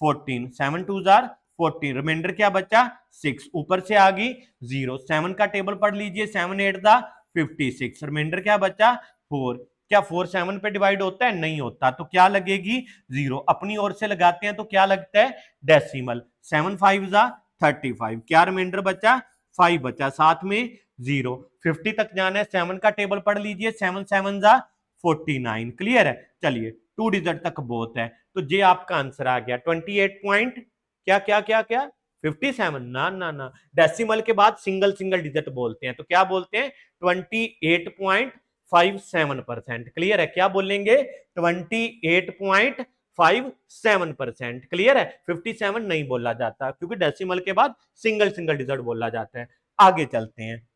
14, 7 2 14, रिमाइंडर क्या बचा? 6। ऊपर से आ गई 0। 7 का टेबल पढ़ लीजिए, 7 8 56, रिमाइंडर क्या बचा? 4। क्या 4 7 पे डिवाइड होता है? नहीं होता। तो क्या लगेगी? 0। अपनी ओर से लगाते हैं तो क्या लगता है? डेसिमल। 7 5 35। क्या रिमाइंडर बचा? 5 बचा, साथ में 0। 50 तक जाना है, 7 का टेबल पढ़ लीजिए, 7 7 49। क्लियर है? चलिए 2 डिजिट तक बहुत है, तो ये आपका आंसर आ गया 28 पॉइंट क्या क्या क्या क्या 57। ना ना ना, डेसिमल के बाद सिंगल सिंगल डिजिट बोलते हैं, तो क्या बोलते हैं? 28.57%। क्लियर है? क्या बोलेंगे? 28.57%। क्लियर है? 57 नहीं बोला जाता, क्योंकि डेसिमल के बाद सिंगल सिंगल डिजिट बोला जाता है। आगे चलते हैं,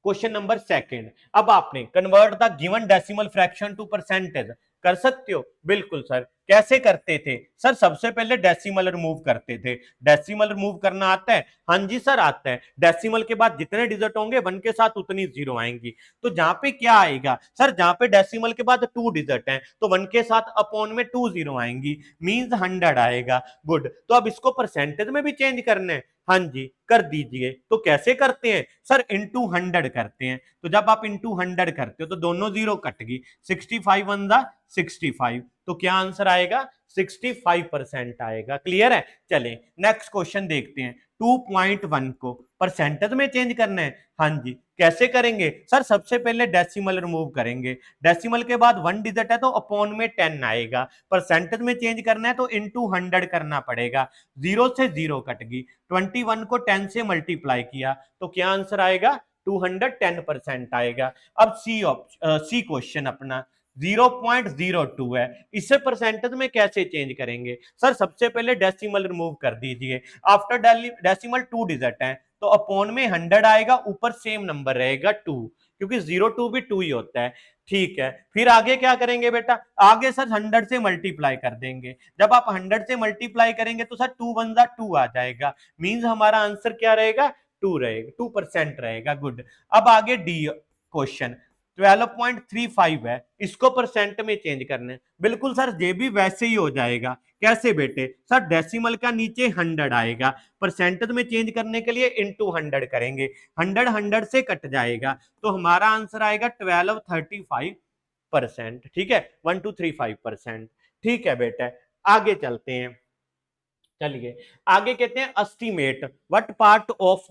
क्वेश्चन नंबर सेकंड। अब आपने convert the given decimal fraction to percentage कर सकते हो? बिल्कुल सर। कैसे करते थे? सर सबसे पहले डेसिमल रिमूव करते थे। डेसिमल रिमूव करना आता है? हाँ जी सर आता है। डेसिमल के बाद जितने डिजिट होंगे 1 के साथ उतनी 0 आएंगी। तो जहां पे क्या आएगा सर? जहां पे डेसिमल के बाद 2 डिजिट हैं तो 1 के साथ अपॉन में 2 0 आएंगी, मींस 100 आएगा। गुड। तो अब इसको परसेंटेज में भी चेंज करना है? हाँ जी कर दीजिए। तो कैसे करते हैं सर? इनटू 100 करते हैं। तो जब आप इनटू 100 करते हो तो दोनों 0 कट गई, 65 1 65। तो क्या आंसर आएगा? 65% आएगा। क्लियर है? चलें नेक्स्ट क्वेश्चन देखते हैं। 2.1 को परसेंटेज में चेंज करना है? हाँ जी। कैसे करेंगे सर? सबसे पहले डेसिमल रिमूव करेंगे। डेसिमल के बाद 1 डिजिट है तो अपॉन में 10 आएगा। परसेंटेज में चेंज करना है तो इनटू 100 करना पड़ेगा। 0 से 0 कट गई, 21 को 10 से मल्टीप्लाई किया, तो क्या आंसर आएगा? 210% आएगा। अब सी क्वेश्चन अपना 0.02 है, इसे परसेंटेज में कैसे चेंज करेंगे सर? सबसे पहले डेसिमल रिमूव कर दीजिए। आफ्टर डेसिमल 2 डिजिट है तो अपॉन में 100 आएगा, ऊपर सेम नंबर रहेगा 2, क्योंकि 0 2 भी 2 ही होता है। ठीक है, फिर आगे क्या करेंगे बेटा? आगे सर 100 से मल्टीप्लाई कर देंगे। जब आप 100 से मल्टीप्लाई करेंगे तो सर 2 1 2 आ जाएगा, मींस हमारा आंसर क्या रहेगा? 2 रहेगा, 2% रहेगा। गुड। अब आगे डी क्वेश्चन 12.35 है, इसको परसेंट में चेंज करना है। बिल्कुल सर ये भी वैसे ही हो जाएगा। कैसे बेटे? सर डेसिमल का नीचे 100 आएगा, परसेंटेज में चेंज करने के लिए इनटू 100 करेंगे, 100 100 से कट जाएगा, तो हमारा आंसर आएगा 1235%। ठीक है, 1235%। ठीक है बेटा, आगे चलते हैं। चलिए आगे कहते हैं estimate what part of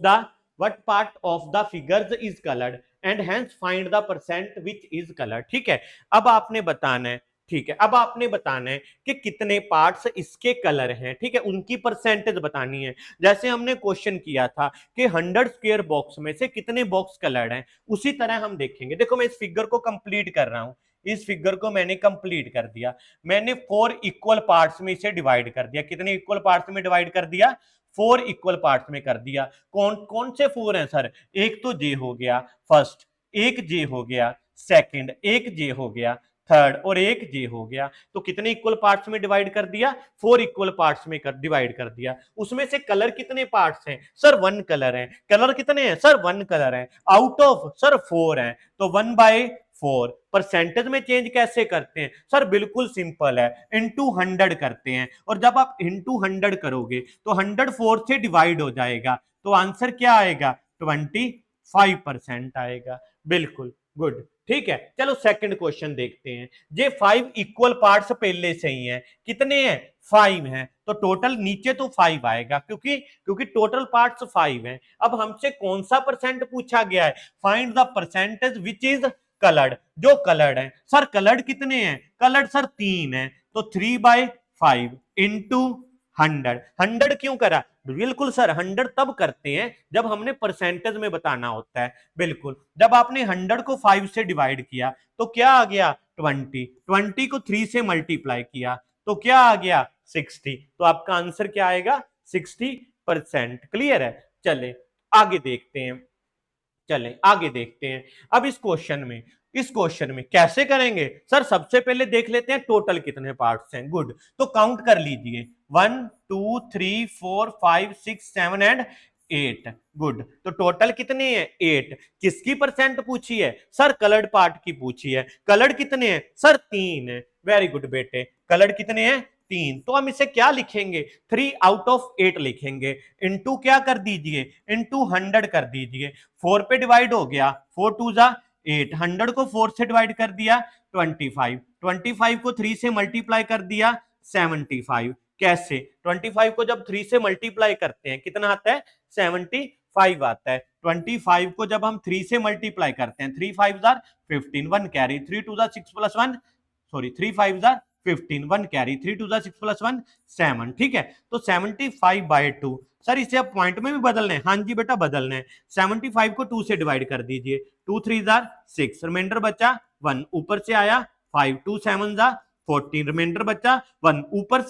the figures is coloured and hence find the percent which is coloured. ठीक है, अब आपने बताना है, ठीक है, अब आपने बताना है कि कितने पार्ट्स इसके कलर हैं। ठीक है, उनकी परसेंटेज बतानी है। जैसे हमने क्वेश्चन किया था कि 100 स्क्वायर बॉक्स में से कितने बॉक्स कलर्ड हैं, उसी तरह हम देखेंगे। देखो मैं इस फिगर को कंप्लीट कर रहा हूं, इस फिगर को मैंने कंप्लीट कर दिया। मैंने 4 इक्वल पार्ट्स में इसे डिवाइड कर दिया। कितने इक्वल पार्ट्स में डिवाइड कर दिया? 4 इक्वल पार्ट्स में कर दिया। कौन कौन से 4 हैं सर? एक तो जे हो गया फर्स्ट, एक जे हो गया सेकंड, एक जे हो गया थर्ड, और एक जे हो गया। तो कितने इक्वल पार्ट्स में डिवाइड कर दिया? 4 इक्वल पार्ट्स में डिवाइड कर दिया। उसमें से कलर कितने पार्ट्स हैं सर? 1 कलर है। कलर कितने हैं सर? 1 कलर है। आउट ऑफ सर 4 है, तो 1/4। परसेंटेज में चेंज कैसे करते हैं सर? बिल्कुल सिंपल है, इनटू 100 करते हैं, और जब आप इनटू 100 करोगे तो 100 4 से डिवाइड हो जाएगा, तो आंसर क्या आएगा? 25% आएगा। बिल्कुल गुड, ठीक है। चलो सेकंड क्वेश्चन देखते हैं। जे 5 इक्वल पार्ट्स पहले से ही हैं, कितने हैं 5 हैं, तो टोटल नीचे तो 5 आएगा क्योंकि क्योंकि टोटल पार्ट्स 5 हैं। अब हमसे कौन सा परसेंट पूछा गया है, find the percentage which is coloured, जो कलर्ड है। सर कलर्ड कितने हैं, कलर्ड सर 3 है, तो 3/5 इंटू 100। 100 क्यों करा, बिल्कुल सर 100 तब करते हैं जब हमने परसेंटेज में बताना होता है। बिल्कुल, जब आपने 100 को 5 से डिवाइड किया तो क्या आ गया 20, 20 को 3 से मल्टीप्लाई किया तो क्या आ गया 60, तो आपका आंसर क्या आएगा 60%। क्लियर है। चले आगे देखते हैं, चलें आगे देखते हैं। अब इस क्वेश्चन में कैसे करेंगे सर, सबसे पहले देख लेते हैं टोटल कितने पार्ट्स हैं। गुड, तो काउंट कर लीजिए 1 2 3 4 5 6 7 एंड 8। गुड, तो टोटल कितने हैं 8। किसकी परसेंट पूछी है सर, कलर्ड पार्ट की पूछी है। कलर्ड कितने हैं सर 3 है। वेरी गुड बेटे, कलर्ड कितने हैं 3। तो हम इसे क्या लिखेंगे 3/8 लिखेंगे। इनटू क्या कर दीजिए, इनटू 100 कर दीजिए। 4 पे डिवाइड हो गया, 4 2 जा 8, 100 को 4 से डिवाइड कर दिया 25, 25 को 3 से मल्टीप्लाई कर दिया 75। कैसे, 25 को जब 3 से मल्टीप्लाई करते हैं कितना आता है 75 आता है। 25 को जब हम 3 से मल्टीप्लाई करते हैं 3 5 jar 15, 1 carry, 3 2 jar 6 plus 1, sorry 3 5 jar 15, 1 carry, 3 2 jar 6 plus 1 7। ठीक है, तो 75/2। सर इसे आप पॉइंट में भी बदलना है, हाँ जी बेटा बदलना है। 75 को 2 से डिवाइड कर दीजिए, 2 3 जार 6, रिमाइंडर बचा 1, ऊपर से आया 5, 2 7 जार 14, रिमाइंडर बचा 1, ऊपर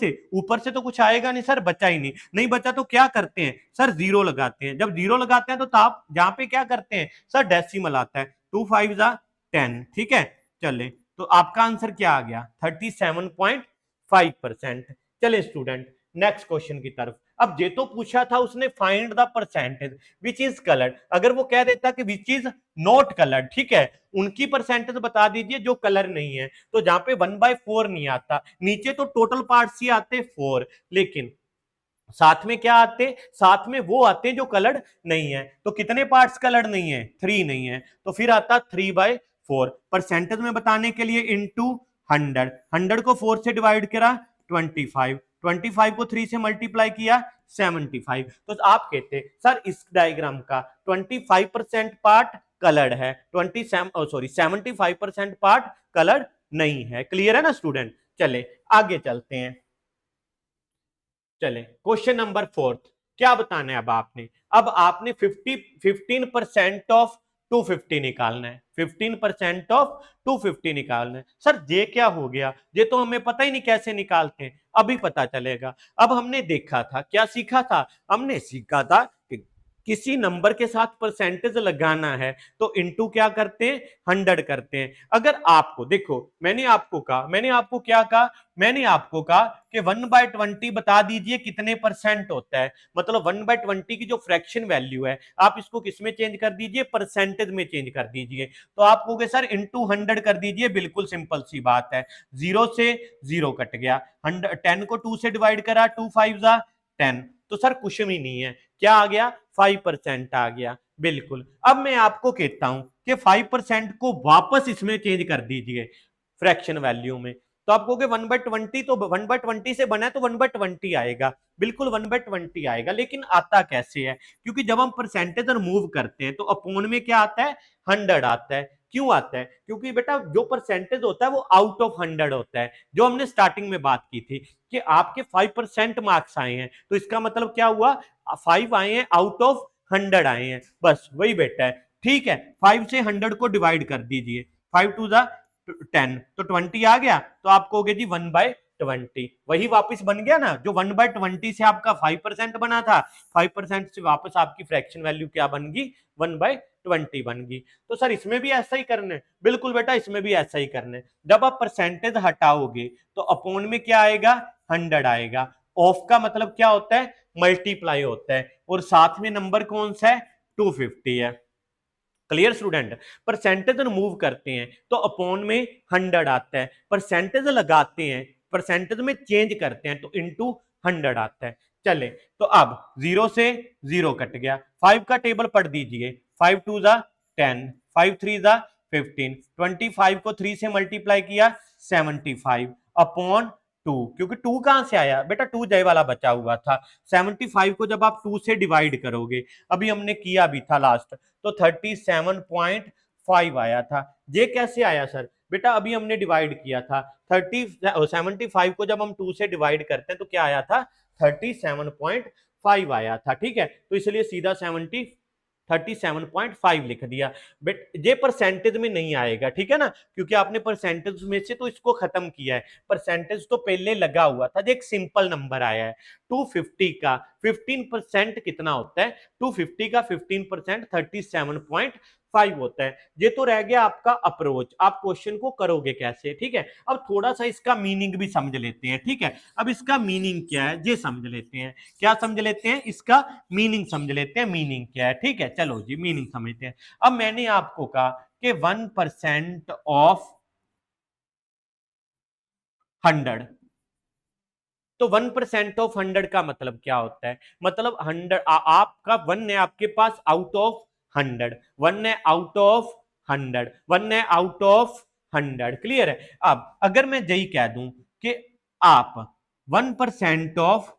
से तो कुछ आएगा नहीं सर, बचा ही नहीं, नहीं बचा तो क्या करते हैं सर, जीरो लगाते हैं। जब जीरो लगाते हैं तो आप जहां पे क्या करते हैं सर, डेसिमल आता है, 2 5 जार 10। ठीक है, चले तो आपका आंसर क्या आ गया 37.5%। चले स्टूडेंट नेक्स्ट क्वेश्चन की तरफ। अब जे तो पूछा था उसने find the percentage which is coloured, अगर वो कह देता कि विच इज नॉट कलर्ड, ठीक है, उनकी परसेंटेज बता दीजिए जो कलर नहीं है। तो जहां पे 1/4 नहीं आता, नीचे तो टोटल पार्ट्स ही आते 4, लेकिन साथ में क्या आते, साथ में वो आते हैं जो कलर्ड नहीं है। तो कितने पार्ट्स कलर्ड नहीं है 3 नहीं है, तो फिर आता 3/4। परसेंटेज में बताने के लिए इनटू 100, 100 को 4 से डिवाइड करा 25, 25 को 3 से मल्टीप्लाई किया 75। तो आप कहते सर इस डायग्राम का 25% पार्ट कलर्ड है, 75% पार्ट कलर्ड नहीं है। क्लियर है ना स्टूडेंट। चले आगे चलते हैं। चले क्वेश्चन नंबर 4, क्या बताना है अब आपने 15% ऑफ 250 निकालना है, 15% ऑफ 250 निकालना है। सर ये क्या हो गया, ये तो हमें पता ही नहीं कैसे निकालते हैं, अभी पता चलेगा। अब हमने देखा था, क्या सीखा था, हमने सीखा था कि किसी नंबर के साथ परसेंटेज लगाना है तो इनटू क्या करते हैं 100 करते हैं। अगर आपको देखो, मैंने आपको क्या कहा, मैंने आपको कहा कि 1/20 बता दीजिए कितने परसेंट होता है, मतलब 1/20 की जो फ्रैक्शन वैल्यू है आप इसको किस में चेंज कर दीजिए, परसेंटेज में चेंज कर दीजिए। तो आप कहोगे सर इनटू 100 कर दीजिए, बिल्कुल सिंपल सी बात है, 0 से 0 कट गया, 10 को 2 से डिवाइड करा 2 5 जा 10, तो सर कुछ भी नहीं है, क्या आ गया 5% आ गया। बिल्कुल, अब मैं आपको कहता हूं कि 5% को वापस इसमें चेंज कर दीजिए फ्रैक्शन वैल्यू में, तो आप कहोगे 1/20, तो 1/20 से बना है तो 1/20 आएगा, बिल्कुल 1/20 आएगा। लेकिन आता कैसे है, क्योंकि जब हम परसेंटेज मूव करते हैं तो अपोन में क्या आता है 100 आता है। क्यों आता है, क्योंकि बेटा जो परसेंटेज होता है वो आउट ऑफ 100 होता है, जो हमने स्टार्टिंग में बात की थी कि आपके 5% मार्क्स आए हैं, तो इसका मतलब क्या हुआ 5 आए हैं आउट ऑफ 100 आए हैं, बस वही बेटा है। ठीक है, 5 से 100 को डिवाइड कर दीजिए, 5 2 जा 10, तो 20 आ गया, तो आप कहोगे जी 1/20, वही वापस बन गया ना, जो 1/20 से आपका 5% बना था, 5% से वापस आपकी फ्रैक्शन वैल्यू क्या बन गई 1/20 बन गई। तो सर इसमें भी ऐसा ही करना है, बिल्कुल बेटा इसमें भी ऐसा ही करना है। जब आप परसेंटेज हटाओगे तो अपोन में क्या आएगा 100 आएगा, ऑफ का मतलब क्या होता है मल्टीप्लाई होता है, और साथ में नंबर कौन सा है 250 है। क्लियर स्टूडेंट, परसेंटेज मूव करते हैं तो अपॉन में 100 आता है, परसेंटेज लगाते हैं परसेंटेज में चेंज करते हैं तो इनटू 100 आता है। चले तो अब 0 से 0 कट गया, 5 का टेबल पढ़ दीजिए, 5 2 जा 10, 5 3 जा 15, 25 को 3 से मल्टीप्लाई किया 75 अपॉन 2, क्योंकि 2 कहां से आया बेटा, 2 जय वाला बचा हुआ था। 75 को जब आप 2 से डिवाइड करोगे, अभी हमने किया भी था लास्ट, तो 37.5 आया था। ये कैसे आया सर? बेटा अभी हमने डिवाइड किया था 75 को जब हम 2 से डिवाइड करते हैं तो क्या आया था, 37.5 आया था। ठीक है, तो इसलिए सीधा 37.5 लिख दिया। बट ये परसेंटेज में नहीं आएगा, ठीक है ना, क्योंकि आपने परसेंटेज में से तो इसको खत्म किया है, परसेंटेज तो पहले लगा हुआ था। एक सिंपल नंबर आया है 250 का 15% कितना होता है, 250 का 15% 37.5 होता है। ये तो रह गया आपका अप्रोच, आप क्वेश्चन को करोगे कैसे। ठीक है, अब थोड़ा सा इसका मीनिंग भी समझ लेते हैं। ठीक है, अब इसका मीनिंग क्या है ये समझ लेते हैं। क्या समझ लेते हैं? इसका मीनिंग समझ लेते हैं, मीनिंग क्या है। ठीक है, चलो जी मीनिंग समझते हैं। अब मैंने आपको कहा कि 1% ऑफ 100, तो 1% ऑफ 100 का मतलब क्या होता है? मतलब 100 आपका 1 है आपके पास आउट ऑफ 100, 1 है आउट ऑफ 100, 1 है आउट ऑफ 100। क्लियर है? अब अगर मैं यही कह दूं कि आप 1% ऑफ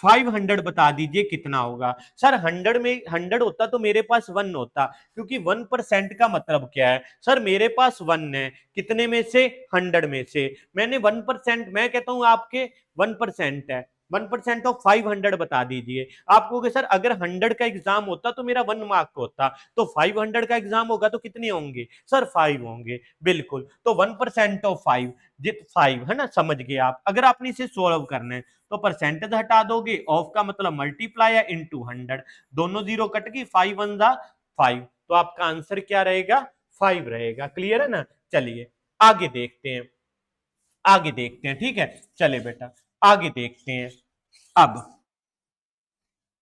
500 बता दीजिए कितना होगा। सर 100 में 100 होता तो मेरे पास 1 होता, क्योंकि 1% का मतलब क्या है सर, मेरे पास 1 है कितने में से, 100 में से। मैंने 1%, मैं कहता हूं आपके 1% है, 1% ऑफ 500 बता दीजिए। आप कहोगे सर अगर 100 का एग्जाम होता तो मेरा 1 मार्क होता, तो 500 का एग्जाम होगा तो कितने होंगे सर, 5 होंगे। बिल्कुल, तो 1% ऑफ 5 जित 5 है ना, समझ गए आप। अगर आपने इसे सोल्व करना है तो परसेंटेज हटा दोगे, ऑफ का मतलब मल्टीप्लाई या इनटू 100, दोनों जीरो कट गई, 5 1 जा 5, तो आपका आंसर क्या रहेगा, 5 रहेगा। क्लियर है ना? चलिए आगे देखते हैं, आगे देखते हैं। ठीक है, चले बेटा आगे देखते हैं। अब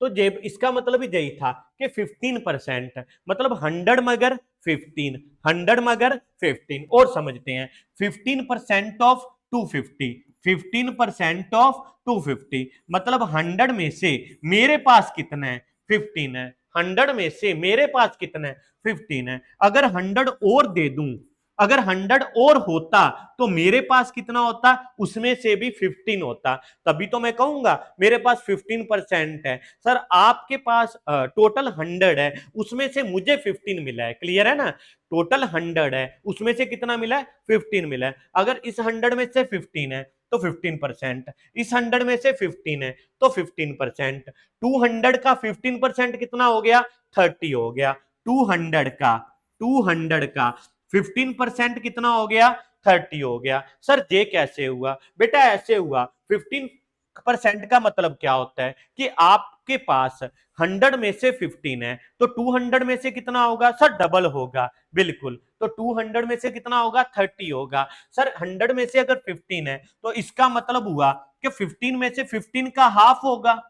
तो जेब इसका मतलब ही यही था कि 15%, मतलब 100 मगर 15, 100 मगर 15। और समझते हैं, 15% ऑफ 250, 15% ऑफ 250 मतलब 100 में से मेरे पास कितना है, 15 है। 100 में से मेरे पास कितना है, 15 है। अगर 100 और दे दूं, अगर 100 और होता तो मेरे पास कितना होता, उसमें से भी 15 होता, तभी तो मैं कहूंगा मेरे पास 15% है। सर आपके पास टोटल 100 है, उसमें से मुझे 15 मिला है। क्लियर है ना? टोटल 100 है, उसमें से कितना मिला है, 15 मिला है। अगर इस 100 में से 15 है तो 15%, इस 100 में से 15 है तो 15%, 200 का 15% कितना हो गया, 30 हो गया। 200 का 15% कितना हो गया, 30 हो गया। सर ये कैसे हुआ? बेटा ऐसे हुआ, 15% का मतलब क्या होता है कि आपके पास 100 में से 15 है तो 200 में से कितना होगा सर, डबल होगा। बिल्कुल, तो 200 में से कितना होगा, 30 होगा। सर 100 में से अगर 15 है तो इसका मतलब हुआ कि 15 में से 15 का हाफ होगा।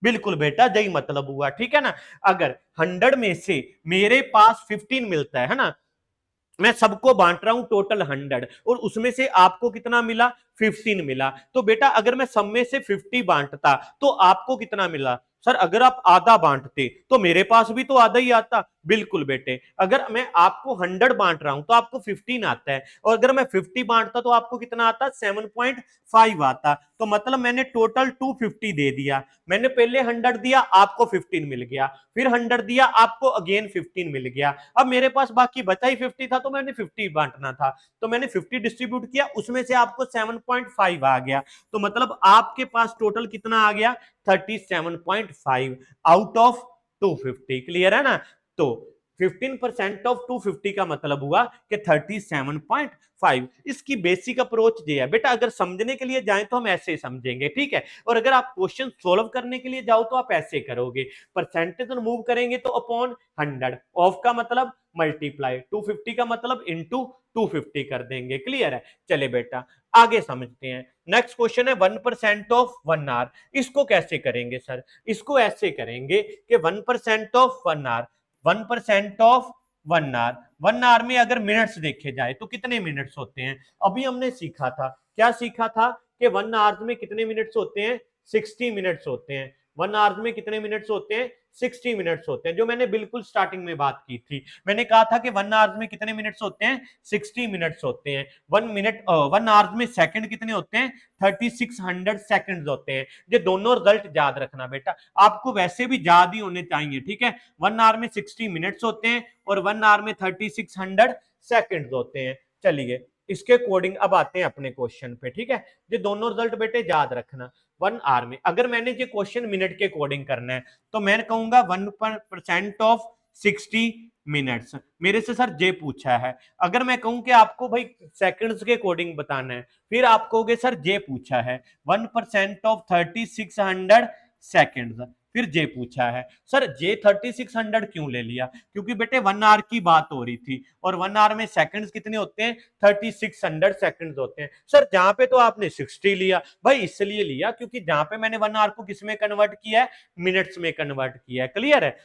बिल्कुल बेटा, यही मतलब हुआ। ठीक है ना? अगर 100 में से मेरे पास 15 मिलता है ना, मैं सबको बांट रहा हूं टोटल 100, और उसमें से आपको कितना मिला, 15 मिला। तो बेटा अगर मैं सब में से 50 बांटता तो आपको कितना मिला सर, अगर आप आधा बांटते तो मेरे पास भी तो आधा ही आता। बिल्कुल बेटे, अगर मैं आपको 100 बांट रहा हूं तो आपको 15 आता है, और अगर मैं 50 बांटता तो आपको कितना आता, 7.5 आता। तो मतलब मैंने टोटल 250 दे दिया। मैंने पहले 100 दिया, आपको 15 मिल गया, फिर 100 दिया, आपको अगेन 15 मिल गया। अब मेरे पास बाकी बचा ही 50 था तो मैंने 50 बांटना था, तो मैंने 50 डिस्ट्रीब्यूट किया, उसमें से आपको 7.5 आ गया। तो मतलब आपके पास टोटल कितना आ गया, 37.5 आउट ऑफ 250। क्लियर है ना? तो 15% ऑफ 250 का मतलब हुआ कि 37.5। इसकी बेसिक अप्रोच ये है बेटा, अगर समझने के लिए जाएं तो हम ऐसे समझेंगे। ठीक है, और अगर आप क्वेश्चन सोल्व करने के लिए जाओ तो आप ऐसे करोगे, परसेंटेज रिमूव करेंगे तो अपॉन 100, ऑफ का मतलब मल्टीप्लाई, 250 का मतलब इनटू 250 कर देंगे। क्लियर है? चले बेटा आगे समझते हैं। नेक्स्ट क्वेश्चन है 1% ऑफ 1 आवर। इसको कैसे करेंगे सर? इसको ऐसे करेंगे कि 1% of 1 hour, 1% of 1 hour, 1 hour में अगर मिनट्स देखे जाए तो कितने मिनट्स होते हैं? अभी हमने सीखा था, क्या सीखा था कि 1 आवर में कितने मिनट्स होते हैं, 60 मिनट्स होते हैं। 1 आवर में कितने मिनट्स होते हैं, 60 मिनट्स होते हैं, जो मैंने बिल्कुल स्टार्टिंग में बात की थी। मैंने कहा था कि 1 आवर्स में कितने मिनट्स होते हैं, 60 मिनट्स होते हैं। 1 आवर्स में सेकंड कितने होते हैं, 3600 सेकंड्स होते हैं। ये दोनों रिजल्ट याद रखना बेटा, आपको वैसे भी याद ही होने चाहिए, ठीक है। 1 आवर में 60 मिनट्स होते हैं और 1 आवर में 3600 सेकंड्स होते हैं। चलिए इसके अकॉर्डिंग अब आते हैं अपने क्वेश्चन पे, ठीक है। ये दोनों रिजल्ट बेटे याद रखना। 1 आवर में अगर मैंने ये क्वेश्चन मिनट के अकॉर्डिंग करना है तो मैं कहूंगा 1% ऑफ 60 मिनट्स। मेरे से सर जे पूछा है। अगर मैं कहूं कि आपको भाई सेकंड्स के अकॉर्डिंग बताना है, फिर आप कहोगे सर जे पूछा है 1% ऑफ 3600 सेकंड्स, फिर जे पूछा है। सर जे 3600 क्यों ले लिया, क्योंकि बेटे 1 आवर की बात हो रही थी और 1 आवर में सेकंड्स कितने होते हैं, 3600 सेकंड्स होते हैं। सर जहां पे तो आपने 60 लिया भाई, इसलिए लिया क्योंकि जहां पे मैंने 1 आवर को किस में कन्वर्ट किया है, मिनट्स में कन्वर्ट किया है। क्लियर है।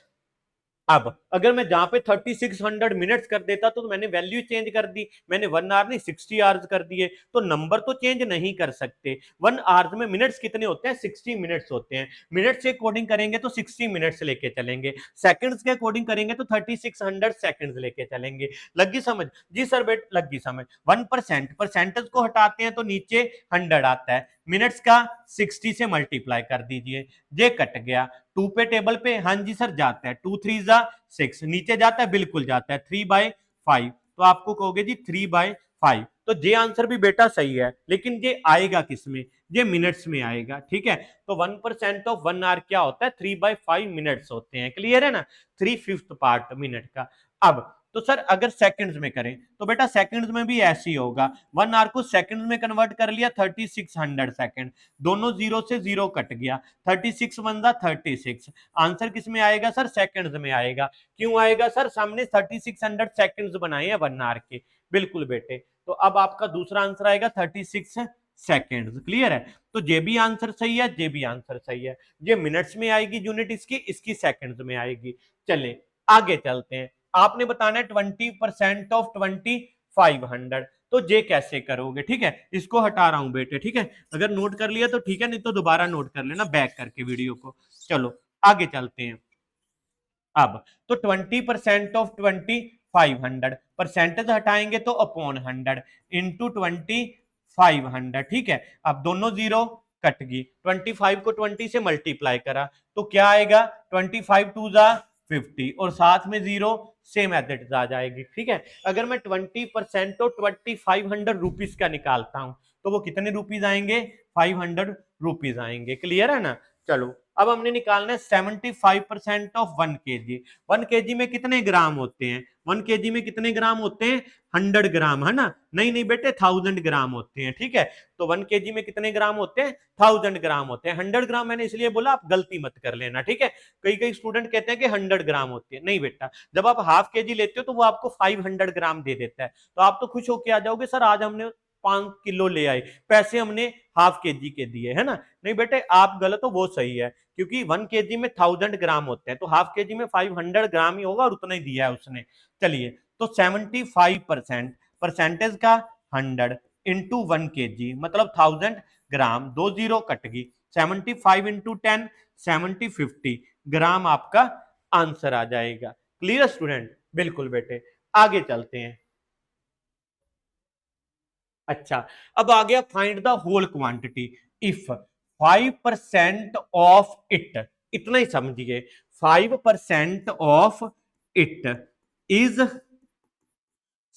अब अगर मैं जहां पे 3600 मिनट्स कर देता तो मैंने वैल्यू चेंज कर दी, मैंने 1 आवर नहीं 60 आवर्स कर दिए, तो नंबर तो चेंज नहीं कर सकते। 1 आवर्स में मिनट्स कितने होते हैं, 60 मिनट्स होते हैं। मिनट्स के अकॉर्डिंग करेंगे तो 60 मिनट्स लेके चलेंगे, सेकंड्स के अकॉर्डिंग करेंगे तो 3600 सेकंड्स लेके चलेंगे। लगी समझ जी सर, बेट लगी समझ। 1% परसेंटेज को हटाते हैं तो नीचे 100 आता है, मिनट्स का 60 से मल्टीप्लाई कर दीजिए, ये कट गया। 2 पे टेबल पे, हाँ जी सर जाता है, 2 3 जा 6, नीचे जाता है, बिल्कुल जाता है, 3/5, तो आपको कहोगे जी 3/5। तो ये आंसर भी बेटा सही है, लेकिन ये आएगा किसमें, ये मिनट्स में आएगा, ठीक है। तो 1% ऑफ 1 आवर क्या होता है, 3/5 मिनट्स होते हैं। क्लियर है ना, 3/5 पार्ट मिनट का। अब तो सर अगर सेकंड्स में करें तो बेटा सेकंड्स में भी ऐसे ही होगा। 1 आवर को सेकंड्स में कन्वर्ट कर लिया, 3600 सेकंड, दोनों जीरो से जीरो कट गया, 36 1 36। आंसर किस में आएगा सर, सेकंड्स में आएगा। क्यों आएगा सर, सामने 3600 सेकंड्स बनाए हैं 1 आवर के। बिल्कुल बेटे, तो अब आपका दूसरा आंसर आएगा 36 सेकंड्स। क्लियर है। तो ये भी आंसर सही है, ये भी आंसर सही है। ये मिनट्स में आएगी यूनिट इसकी, इसकी सेकंड्स में आएगी। चले आगे चलते हैं। आपने बताना है 20% ऑफ 2500, तो जे कैसे करोगे, ठीक है। इसको हटा रहा हूं बेटे, ठीक है। अगर नोट कर लिया तो ठीक है, नहीं तो दोबारा नोट कर लेना बैक करके वीडियो को। चलो आगे चलते हैं। अब तो 20% ऑफ 2500, परसेंटेज हटाएंगे तो अपॉन 100 इंटू 2500, ठीक है। अब दोनों जीरो कट गई, 25 को 20 से मल्टीप्लाई करा तो क्या आएगा, 25 2 जा 50 और साथ में zero, same as it is आ जाएगी, ठीक है। अगर मैं 20% तो 2500 रुपीज का निकालता हूं तो वो कितने रुपीज आएंगे, 500 रुपीज आएंगे। क्लियर है ना। चलो अब हमने निकालना है 75% ऑफ 1 kg। 1 kg में कितने ग्राम होते हैं, 1 kg में कितने ग्राम होते हैं, 100 ग्राम, है ना। नहीं नहीं बेटे 1000 ग्राम होते हैं, ठीक है। तो 1 kg में कितने ग्राम होते हैं, 1000 ग्राम होते हैं। 100 ग्राम मैंने इसलिए बोला, आप गलती मत कर लेना, ठीक है। कई कई स्टूडेंट कहते हैं कि 100 ग्राम होती है, नहीं बेटा, जब आप हाफ kg लेते हो तो वो आपको 500 ग्राम दे देता है, तो आप तो खुश होके आ जाओगे, सर आज हमने 5 किलो ले आए, पैसे हमने हाफ kg के दिए, है ना। नहीं बेटे आप गलत हो, वो सही है, क्योंकि 1 kg में 1000 ग्राम होते हैं, तो हाफ kg में 500 ग्राम ही होगा और उतना ही दिया है उसने। चलिए तो 75% परसेंटेज का 100 इंटू 1 kg मतलब 1000 ग्राम, दो जीरो कट गई, 75 इंटू 10 7050 ग्राम आपका आंसर आ जाएगा। क्लियर स्टूडेंट, बिल्कुल बेटे। आगे चलते हैं। अच्छा, अब आ गया find the whole quantity if 5% of it, इतना ही समझिए, 5% ऑफ इट इज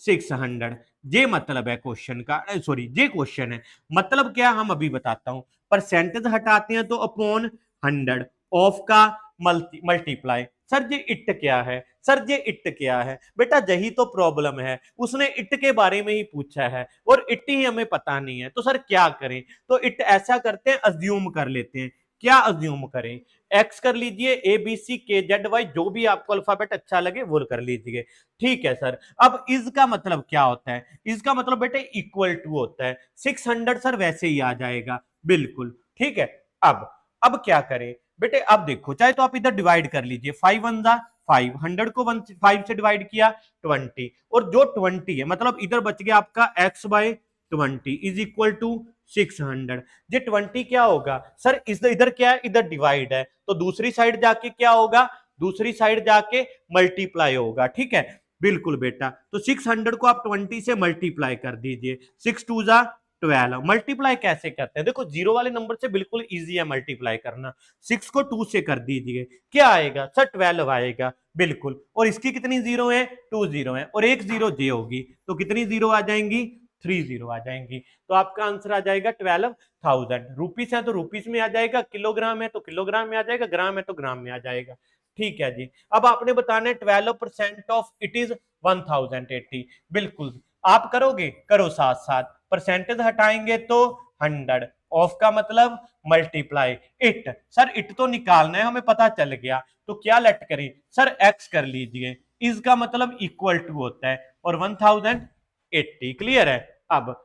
600। ये मतलब है क्वेश्चन का, सॉरी ये क्वेश्चन है, मतलब क्या हम अभी बताता हूं। परसेंटेज हटाते हैं तो अपॉन 100, ऑफ का मल्टीप्लाई। सर ये इट क्या है, सर ये इट क्या है, बेटा यही तो प्रॉब्लम है, उसने इट के बारे में ही पूछा है और इट ही हमें पता नहीं है, तो सर क्या करें। तो इट ऐसा करते हैं, अज्यूम कर लेते हैं। क्या अज्यूम करें, एक्स कर लीजिए, ए बी सी के जेड वाई, जो भी आपको अल्फाबेट अच्छा लगे वो कर लीजिए, ठीक है सर। अब इज का मतलब क्या होता है, इसका मतलब बेटे इक्वल टू होता है, 600 सर वैसे ही आ जाएगा, बिल्कुल ठीक है। अब क्या करें बेटे, अब देखो, चाहे तो आप इधर डिवाइड कर लीजिए, 5 1 जा 5, 100 को 5 से डिवाइड किया 20, और जो 20 है मतलब इधर बच गया आपका x/20 इज इक्वल टू 600। ये 20 क्या होगा सर, इधर क्या है, इधर डिवाइड है, तो दूसरी साइड जाके क्या होगा, दूसरी साइड जाके मल्टीप्लाई होगा, ठीक है। बिल्कुल बेटा, तो 600 को आप 20 से मल्टीप्लाई कर दीजिए, 6 टू जा 12। मल्टीप्लाई कैसे करते हैं, देखो जीरो वाले नंबर से बिल्कुल इजी है मल्टीप्लाई करना। 6 को 2 से कर दीजिए, क्या आएगा सर, 12 आएगा, बिल्कुल। और इसकी कितनी जीरो है, 2 जीरो है, और एक जीरो जे होगी, तो कितनी जीरो आ जाएंगी, 3 जीरो आ जाएंगी। तो आपका आंसर आ जाएगा 12,000। रुपीस है तो रुपीस में आ जाएगा, किलोग्राम है तो किलोग्राम में आ जाएगा, ग्राम है तो ग्राम में आ जाएगा, ठीक है जी। अब आपने बताना है 12% ऑफ इट इज 1080, बिल्कुल आप करोगे, करो साथ साथ, परसेंटेज हटाएंगे तो 100, ऑफ का मतलब मल्टीप्लाई, इट सर इट तो निकालना है हमें, पता चल गया, तो क्या लेट करें सर, एक्स कर लीजिए, इसका मतलब इक्वल टू होता है, और 1080, क्लियर है। अब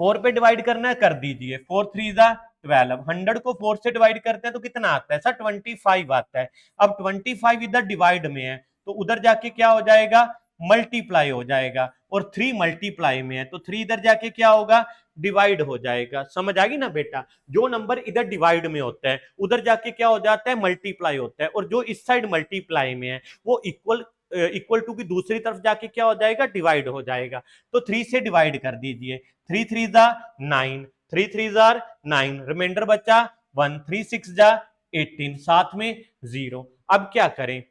4 पे डिवाइड करना है, कर दीजिए, 4 3 जा 12, 100 को 4 से डिवाइड करते हैं तो कितना आता है सर, 25 आता है। अब 25 इधर डिवाइड में है, तो उधर जाके क्या हो जाएगा, मल्टीप्लाई हो जाएगा, और 3 मल्टीप्लाई में है, तो 3 इधर जाके क्या होगा, डिवाइड हो जाएगा। समझ आ गई ना बेटा, जो नंबर इधर डिवाइड में होता है उधर जाके क्या हो जाता है, मल्टीप्लाई होता है, और जो इस साइड मल्टीप्लाई में है वो इक्वल टू की दूसरी तरफ जाके क्या हो जाएगा, डिवाइड हो जाएगा। तो 3 से डिवाइड कर दीजिए, 3 3 जा 9, 3 3 जार 9, रिमाइंडर बचा 1, 3 6 जा 18, साथ में 0। अब क्या करें,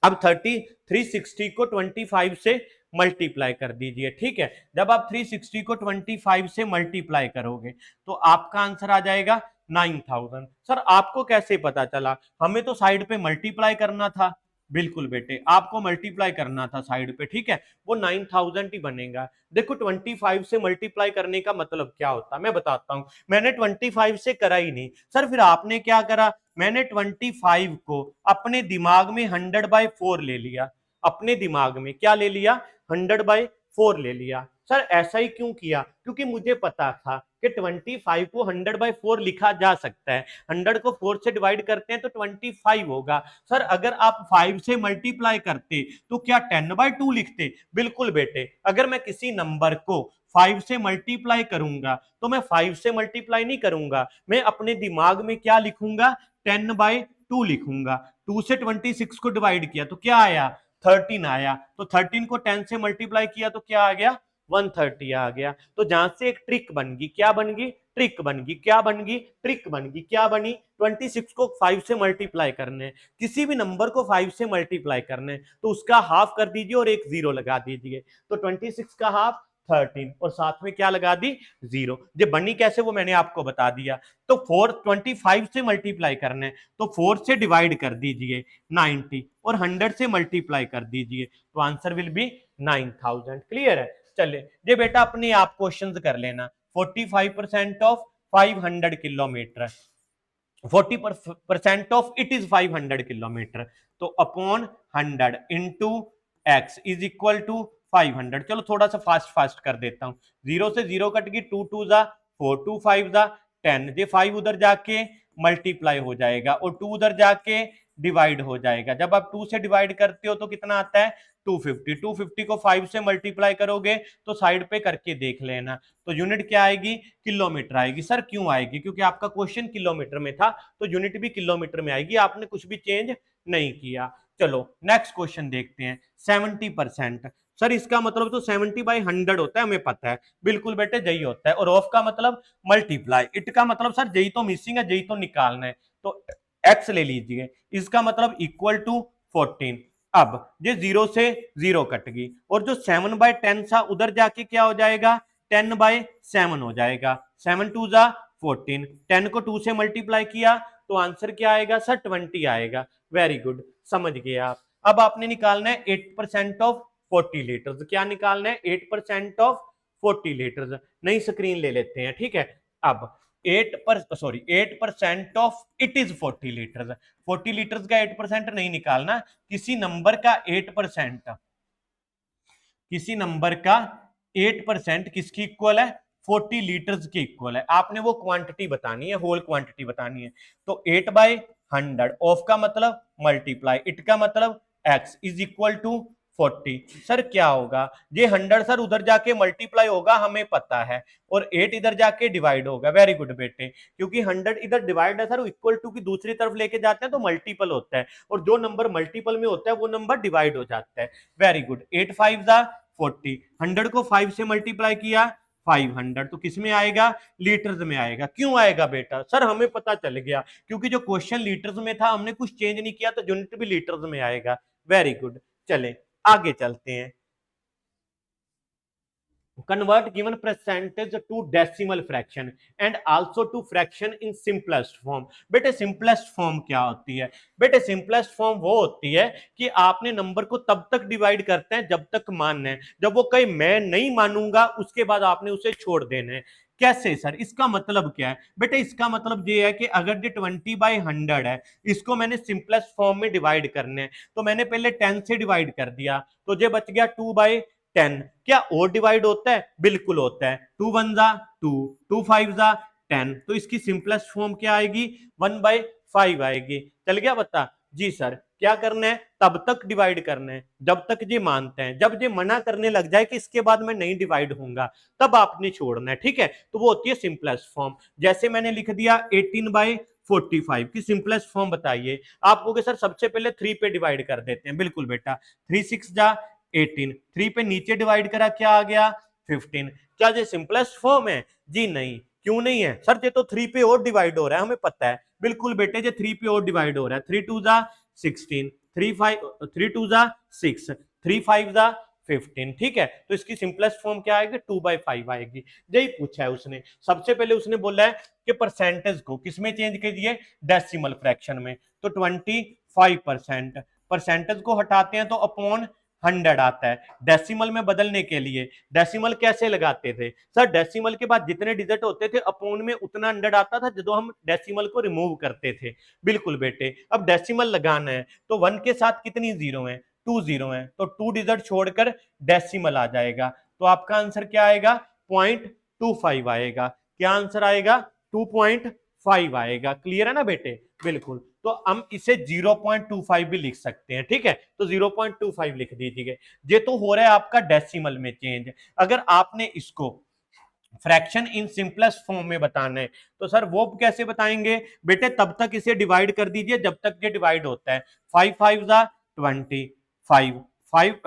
अब 360 को 25 से मल्टीप्लाई कर दीजिए, ठीक है। जब आप 360 को 25 से मल्टीप्लाई करोगे तो आपका आंसर आ जाएगा 9000। सर आपको कैसे पता चला, हमें तो साइड पे मल्टीप्लाई करना था, बिल्कुल बेटे आपको मल्टीप्लाई करना था साइड पे, ठीक है, वो 9000 ही बनेगा। देखो 25 से मल्टीप्लाई करने का मतलब क्या होता, मैं बताता हूं। मैंने 25 से करा ही नहीं सर, फिर आपने क्या करा, मैंने 25 को अपने दिमाग में 100/4 ले लिया, अपने दिमाग में क्या ले लिया, 100/4 ले लिया। सर ऐसा ही क्यों किया, क्योंकि मुझे पता था कि 25 को 100/4 लिखा जा सकता है, 100 को 4 से डिवाइड करते हैं तो 25 होगा। सर अगर आप 5 से मल्टीप्लाई करते तो क्या 10/2 लिखते, बिल्कुल बेटे, अगर मैं किसी नंबर को 5 से मल्टीप्लाई करूंगा तो मैं 5 से मल्टीप्लाई नहीं करूंगा, मैं अपने दिमाग में क्या लिखूंगा, 10/2 लिखूंगा। 2 से 26 को डिवाइड किया तो क्या आया, 13 आया, तो 13 को 10 से मल्टीप्लाई किया तो क्या आ गया, 130 आ गया। तो जहां से एक ट्रिक बन गई, क्या बन गई, ट्रिक बन गई, क्या बन गई, ट्रिक बन गई, क्या बनी, 26 को 5 से मल्टीप्लाई करने, किसी भी नंबर को 5 से मल्टीप्लाई करने, तो उसका हाफ कर दीजिए और एक जीरो लगा दीजिए, तो 26 का हाफ 13, और साथ में क्या लगा दी, जीरो। ये बनी कैसे वो मैंने आपको बता दिया। तो 425 से मल्टीप्लाई करने, तो 4 से डिवाइड कर दीजिए 90, और 100 से मल्टीप्लाई कर दीजिए, तो आंसर विल बी 9000। क्लियर है, चलिए ये बेटा अपने आप क्वेश्चन कर लेना। 45% of 500 kilometre, 40% of it is 500 kilometre, तो upon 100 into x is equal to 500। चलो थोड़ा सा फास्ट फास्ट कर देता हूं, 0 से 0 कट गई, 2 2 जा 4, 2 5 जा 10, ये 5 उधर जाके मल्टीप्लाई हो जाएगा और 2 उधर जाके डिवाइड हो जाएगा। जब आप 2 से डिवाइड करते हो तो कितना आता है, 250। 250 को 5 से मल्टीप्लाई करोगे तो साइड पे करके देख लेना, तो यूनिट क्या आएगी, किलोमीटर आएगी। सर क्यों आएगी, क्योंकि आपका क्वेश्चन किलोमीटर में था, तो यूनिट भी किलोमीटर में आएगी, आपने कुछ भी चेंज नहीं किया। चलो नेक्स्ट क्वेश्चन देखते हैं। 70%, सर इसका मतलब तो 70/100 होता है, हमें पता है, बिल्कुल बेटे जही होता है, और ऑफ का मतलब मल्टीप्लाई, इट का मतलब सर जही तो मिसिंग है, जही तो निकालना है, तो एक्स ले लीजिए, इसका मतलब इक्वल टू 14। अब ये 0 से 0 कट गई, और जो 7/10 था उधर जाके क्या हो जाएगा, 10/7 हो जाएगा, 7 2 जा 14, 10 को 2 से मल्टीप्लाई किया तो आंसर क्या आएगा सर, 20 आएगा। वेरी गुड, समझ गए आप। अब आपने निकालना है 8% ऑफ 40 लीटर, क्या निकालना है, 8% ऑफ 40 लीटर। नई स्क्रीन ले लेते हैं, ठीक है। अब 8% of it is 40 litre, 40 litre का 8% नहीं निकालना, किसी नंबर का 8%, किसी नंबर का 8% किसकी इक्वल है, 40 लीटर्स के इक्वल है। आपने वो क्वांटिटी बतानी है, होल क्वांटिटी बतानी है, तो 8/100 ऑफ का मतलब मल्टीप्लाई, इट का मतलब X is equal to 40। Sir क्या होगा, ये 100 सर उधर जाके मल्टीप्लाई होगा हमें पता है, और 8 इधर जाके डिवाइड होगा। वेरी गुड बेटे, क्योंकि 100 इधर डिवाइड है सर, इक्वल टू की दूसरी तरफ लेके जाते हैं तो मल्टीपल होता है, और जो नंबर मल्टीपल में होता है वो नंबर डिवाइड हो जाता है। वेरी गुड, 8 5 जा 40, 100 को 5 से मल्टीप्लाई किया 500, तो किस में आएगा, लीटर्स में आएगा। क्यों आएगा बेटा, सर हमें पता चल गया, क्योंकि जो क्वेश्चन लीटर्स में था हमने कुछ चेंज नहीं किया तो यूनिट भी लीटर्स में आएगा। वेरी गुड, चले आगे चलते हैं। convert given percentage to decimal fraction and also to fraction in simplest form। बेटे simplest form क्या होती है, बेटे simplest form वो होती है कि आपने नंबर को तब तक डिवाइड करते हैं जब तक मानना है, जब वो कहीं मैं नहीं मानूंगा उसके बाद आपने उसे छोड़ देना है। कैसे सर, इसका मतलब क्या है बेटे, इसका मतलब ये है कि अगर ये 20/100 है, इसको मैंने सिंपलेस्ट फॉर्म में डिवाइड करने हैं, तो मैंने पहले 10 से डिवाइड कर दिया तो ये बच गया 2/10। क्या और डिवाइड होता है, बिल्कुल होता है, 2 1 जा 2, 2 5 जा 10, तो इसकी सिंपलेस्ट फॉर्म क्या आएगी, 1/5 आएगी। चल गया बता, जी सर क्या करना है, तब तक डिवाइड करना है जब तक ये मानते हैं, जब ये मना करने लग जाए कि इसके बाद मैं नहीं डिवाइड होऊंगा तब आपने छोड़ना है, ठीक है। तो वो होती है सिंपलेस्ट फॉर्म। जैसे मैंने लिख दिया 18/45 की सिंपलेस्ट फॉर्म बताइए, आप कहोगे सर सबसे पहले 3 पे डिवाइड कर देते हैं, बिल्कुल बेटा, 3 6 जा 18, 3 पे नीचे डिवाइड करा क्या आ गया 15। क्या ये सिंपलेस्ट फॉर्म है, जी नहीं। क्यों नहीं है सर, ये तो 3 पे और डिवाइड हो रहा है, हमें पता है, बिल्कुल बेटे ये 3 पे और डिवाइड हो रहा है, 3 2 जा 16, 3 2 जा 6, 3 5 जा 15, ठीक है। तो इसकी सिंपलेस्ट फॉर्म क्या आएगी, 2/5 आएगी। यही पूछा है उसने, सबसे पहले उसने बोला है कि परसेंटेज को किसमें चेंज कीजिए, डेसिमल फ्रैक्शन में, तो 25%। परसेंटेज को हटाते हैं तो अपॉन 100 आता है। डेसिमल में बदलने के लिए डेसिमल कैसे लगाते थे सर, डेसिमल के बाद जितने डिजिट होते थे अपॉन में उतना 100 आता था जो हम डेसिमल को रिमूव करते थे। बिल्कुल बेटे, अब डेसिमल लगाना है तो 1 के साथ कितनी जीरो है, 2 जीरो है, तो 2 डिजिट छोड़कर डेसिमल आ जाएगा, तो आपका आंसर क्या आएगा, 0.25 आएगा। क्या आंसर आएगा, 2.5 आएगा। क्लियर है ना बेटे, बिल्कुल। तो हम इसे 0.25 भी लिख सकते हैं, ठीक है, तो 0.25 लिख दीजिए। ये तो हो रहा है आपका डेसिमल में चेंज। अगर आपने इसको फ्रैक्शन इन सिंपलेस्ट फॉर्म में बताना है तो सर वो कैसे बताएंगे बेटे, तब तक इसे डिवाइड कर दीजिए जब तक ये डिवाइड होता है। 5 5 जा 20, 5 5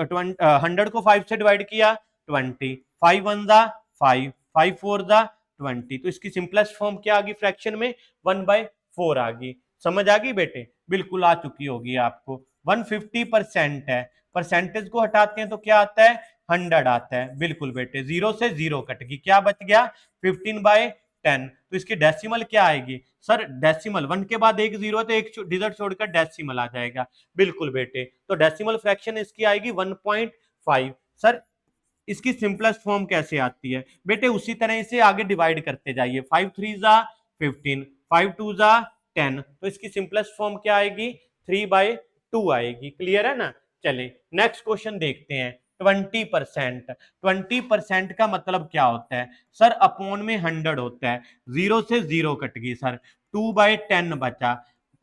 100 को 5 से डिवाइड किया 20, 5 1 जा 5, 5 4 जा 20, तो इसकी सिंपलेस्ट फॉर्म क्या आ गई फ्रैक्शन में, 1/4 आ गई। समझ आ गई बेटे, बिल्कुल आ चुकी होगी आपको। 150% है, परसेंटेज को हटाते हैं तो क्या आता है, 100 आता है, बिल्कुल बेटे, 0 से 0 कट गई, क्या बच गया 15/10। तो इसकी डेसिमल क्या आएगी सर, डेसिमल 1 के बाद एक जीरो है तो एक डिजिट छोड़कर डेसिमल आ जाएगा, बिल्कुल बेटे। तो डेसिमल फ्रैक्शन इसकी आएगी 1.5। सर इसकी सिंपलेस्ट फॉर्म कैसे आती है बेटे, उसी तरह इसे आगे डिवाइड करते जाइए, 5 3 जा 15, 5 2 जा 10, तो इसकी सिंपलेस्ट फॉर्म क्या आएगी, 3/2 आएगी। क्लियर है ना। चले नेक्स्ट क्वेश्चन देखते हैं। 20%, 20% का मतलब क्या होता है सर, अपॉन में 100 होता है, 0 से 0 कट गई सर, 2/10 बचा,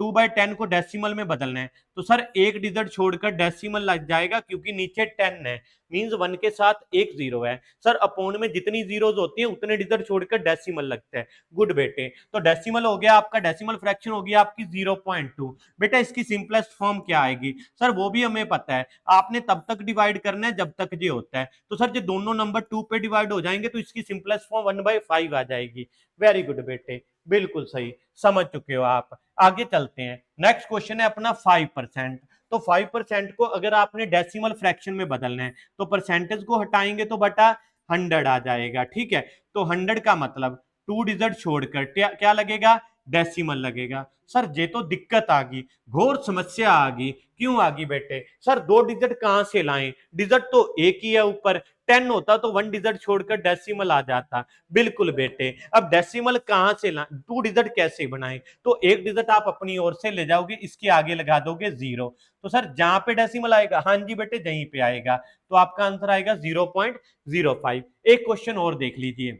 2/10 को डेसिमल में बदलना है तो सर एक डिजिट छोड़कर डेसिमल लग जाएगा, क्योंकि नीचे 10 है, मींस 1 के साथ एक जीरो है सर, अपॉन में जितनी जीरोस होती हैं उतने डिजिट छोड़कर डेसिमल लगता है। गुड बेटे, तो डेसिमल हो गया आपका, डेसिमल फ्रैक्शन हो गया आपकी 0.2। बेटा इसकी सिंपलेस्ट फॉर्म क्या आएगी सर, वो भी हमें पता है, आपने तब तक डिवाइड करना है जब तक ये होता है, तो सर जो दोनों नंबर 2 पे डिवाइड हो जाएंगे तो इसकी सिंपलेस्ट फॉर्म 1/5 आ जाएगी। वेरी गुड बेटे, बिल्कुल सही, समझ चुके हो आप। आगे चलते हैं, नेक्स्ट क्वेश्चन है अपना 5%। तो 5% को अगर आपने डेसिमल फ्रैक्शन में बदलना है तो परसेंटेज को हटाएंगे तो बटा 100 आ जाएगा, ठीक है। तो 100 का मतलब 2 डिजिट छोड़कर क्या लगेगा, डेसिमल लगेगा। सर ये तो दिक्कत आ गई, घोर समस्या आ गई। क्यों आ गई बेटे, सर 2 डिजिट कहां से लाएं, डिजिट तो एक ही है ऊपर, 10 होता तो 1 डिजिट छोड़कर डेसिमल आ जाता। बिल्कुल बेटे, अब डेसिमल कहां से ला, 2 डिजिट कैसे बनाएं, तो एक डिजिट आप अपनी ओर से ले जाओगे, इसके आगे लगा दोगे 0, तो सर जहां पे डेसिमल आएगा, हाँ जी बेटे यहीं पे आएगा, तो आपका आंसर आएगा 0.05। एक क्वेश्चन और देख लीजिए,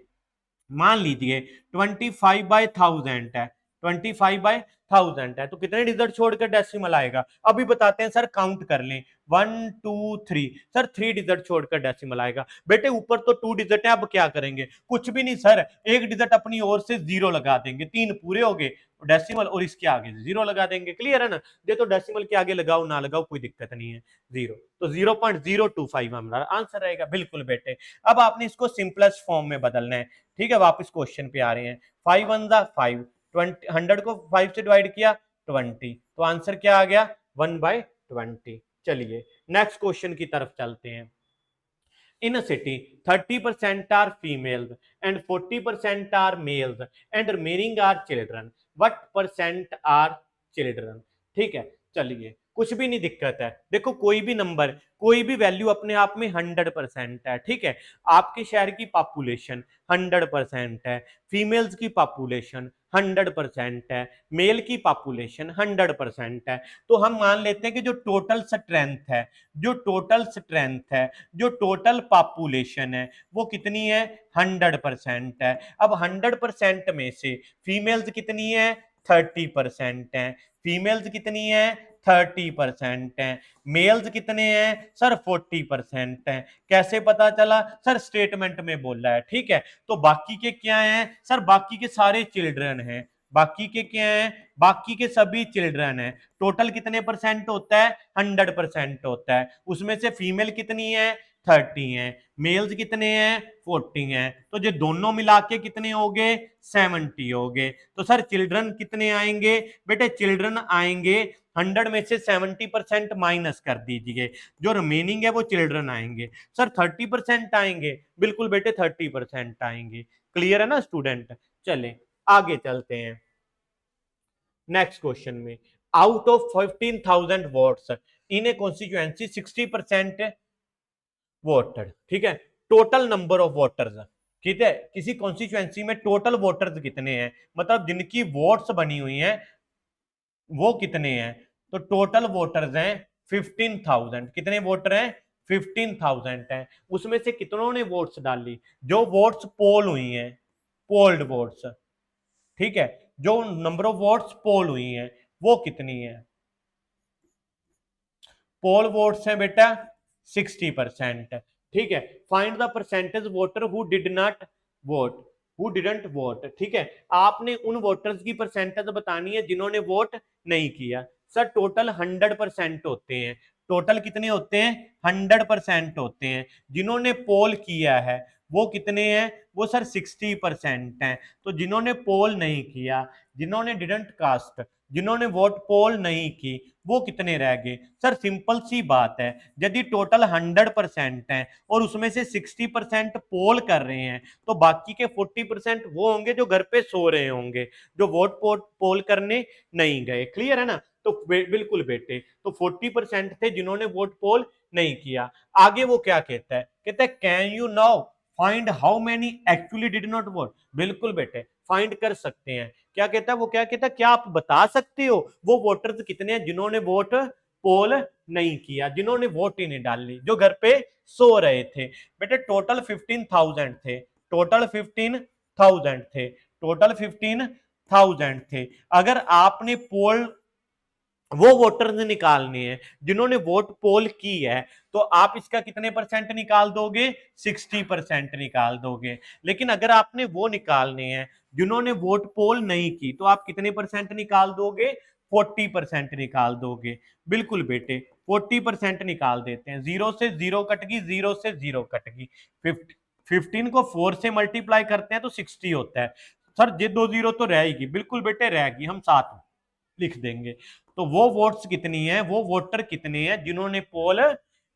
मान लीजिए 25/1000 है, 25/1000 है, तो कितने डिजिट छोड़कर डेसिमल आएगा? अभी बताते हैं सर, काउंट कर लें, 1 2 3, सर 3 डिजिट छोड़कर डेसिमल आएगा। बेटे ऊपर तो 2 डिजिट है, अब क्या करेंगे? कुछ भी नहीं सर, एक डिजिट अपनी ओर से 0 लगा देंगे, 3 पूरे हो गए, डेसिमल और इसके आगे 0 लगा देंगे। क्लियर है ना? ये तो डेसिमल के आगे लगाओ ना लगाओ कोई दिक्कत नहीं है, 0, तो 0.025 हमारा आंसर रहेगा। बिल्कुल बेटे। अब आपने इसको सिंपलेस्ट फॉर्म में बदलना है। ठीक है, वापस क्वेश्चन पे आ रहे हैं। 5 1 5, 100 को 5 से डिवाइड किया 20, तो आंसर क्या आ गया? 1/20। चलिए नेक्स्ट क्वेश्चन की तरफ चलते हैं। In a city, 30% are females and 40% are males and remaining are children. What percent are children? ठीक है, चलिए कुछ भी नहीं दिक्कत है। देखो कोई भी नंबर, कोई भी वैल्यू अपने आप में 100% है। ठीक है, आपके शहर की पॉपुलेशन 100% है, फीमेल्स की पॉपुलेशन 100% है, मेल की पॉपुलेशन 100% है, तो हम मान लेते हैं कि जो टोटल स्ट्रेंथ है, जो टोटल स्ट्रेंथ है, जो टोटल पॉपुलेशन है, वो कितनी है? 100% है। अब 100% में से फीमेल्स कितनी है? 30% है। फीमेल्स कितनी है? 30% है। मेल्स कितने हैं? सर 40% है। कैसे पता चला? सर स्टेटमेंट में बोल रहा है। ठीक है, तो बाकी के क्या हैं? सर बाकी के सारे चिल्ड्रन हैं। बाकी के क्या हैं? बाकी के सभी चिल्ड्रन हैं। टोटल कितने परसेंट होता है? 100% होता है। उसमें से फीमेल कितनी है? 30 है। मेल्स कितने हैं? 40 हैं। तो जो दोनों मिला के कितने हो गए? 70 हो गए। तो सर चिल्ड्रन कितने आएंगे? बेटे चिल्ड्रन आएंगे 100 में से 70% माइनस कर दीजिए, जो रिमेनिंग है वो चिल्ड्रन आएंगे। सर 30% आएंगे? बिल्कुल बेटे 30% आएंगे। क्लियर है ना स्टूडेंट? चले आगे चलते हैं नेक्स्ट क्वेश्चन में। Out of 15,000 votes in A constituency 60% voter. ठीक है, टोटल नंबर ऑफ वोटर्स। ठीक है, किसी कॉन्स्टिट्यूएंसी में टोटल वोटर्स कितने हैं, मतलब जिनकी वोट्स बनी हुई हैं वो कितने हैं? तो टोटल वोटर्स हैं 15,000। कितने वोटर हैं? 15,000 हैं। उसमें से कितनों ने वोट्स डाली? जो वोट्स पोल हुई हैं, पोल्ड वोट्स। ठीक है, जो नंबर ऑफ वोट्स पोल हुई हैं वो कितनी है? पोल वोट्स है बेटा 60%। ठीक है, find the percentage voter who did not vote, who didn't vote. ठीक है, आपने उन वोटर्स की परसेंटेज बतानी है जिन्होंने वोट नहीं किया। सर टोटल 100% होते हैं। टोटल कितने होते हैं? 100% होते हैं। जिन्होंने पोल किया है वो कितने हैं? वो सर 60% हैं। तो जिन्होंने पोल नहीं किया, जिन्होंने डिडंट कास्ट, जिन्होंने वोट पोल नहीं की, वो कितने रह गए? सर सिंपल सी बात है, यदि टोटल 100% है और उसमें से 60% पोल कर रहे हैं, तो बाकी के 40% वो होंगे जो घर पे सो रहे होंगे, जो वोट पोल करने नहीं गए। क्लियर है ना? तो बिल्कुल बेटे, तो 40% थे जिन्होंने वोट पोल नहीं किया। आगे वो क्या कहता है? कहता है can you now find how many actually did not vote. बिल्कुल बेटे, फाइंड कर सकते हैं। क्या कहता है? वो क्या कहता है, क्या आप बता सकते हो वो वोटर्स कितने हैं जिन्होंने वोट पोल नहीं किया, जिन्होंने वोट ही नहीं डाली, जो घर पे सो रहे थे? बेटे टोटल 15,000 थे, टोटल 15,000 थे, टोटल 15,000 थे। अगर आपने पोल वो वोटर्स निकालने हैं जिन्होंने वोट पोल की है, तो आप इसका कितने परसेंट निकाल दोगे? 60% निकाल दोगे। लेकिन अगर आपने वो निकालने हैं जिन्होंने वोट पोल नहीं की, तो आप कितने परसेंट निकाल दोगे? 40% निकाल दोगे। बिल्कुल बेटे 40% निकाल देते हैं। 0 से 0 कट गई, 0 से 0 कट गई। 15 को 4 से मल्टीप्लाई करते हैं तो 60 होता है। सर ये 2 0 तो रहेगी। बिल्कुल बेटे रहेगी, हम साथ लिख देंगे। तो वो वोट्स कितनी है, वो वोटर कितने हैं जिन्होंने पोल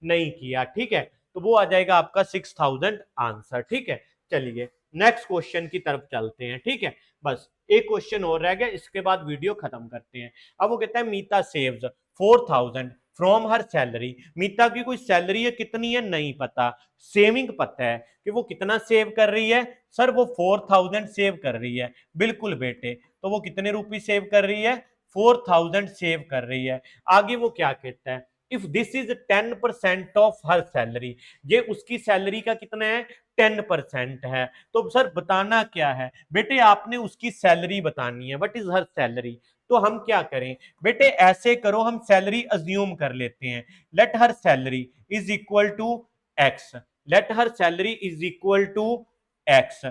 नहीं किया? ठीक है, तो वो आ जाएगा आपका 6,000 आंसर। ठीक है, चलिए नेक्स्ट क्वेश्चन की तरफ चलते हैं। ठीक है, बस एक क्वेश्चन और रह गया, इसके बाद वीडियो खत्म करते हैं। अब वो कहता है मीता सेव्स 4,000 फ्रॉम हर सैलरी। मीता की कोई सैलरी है, कितनी है नहीं पता, सेविंग पता है कि वो कितना सेव कर रही है। सर वो 4,000 सेव कर रही है। बिल्कुल बेटे, तो वो कितने रुपए सेव कर रही है? 4,000 सेव कर रही है। आगे वो क्या कहता है? If this is 10% of her salary, ये उसकी सैलरी का कितना है 10% है। तो सर बताना क्या है बेटे, आपने उसकी सैलरी बतानी है, व्हाट इज हर सैलरी। तो हम क्या करें बेटे, ऐसे करो, हम सैलरी अज्यूम कर लेते हैं, let her salary is equal to X, let her salary is equal to X,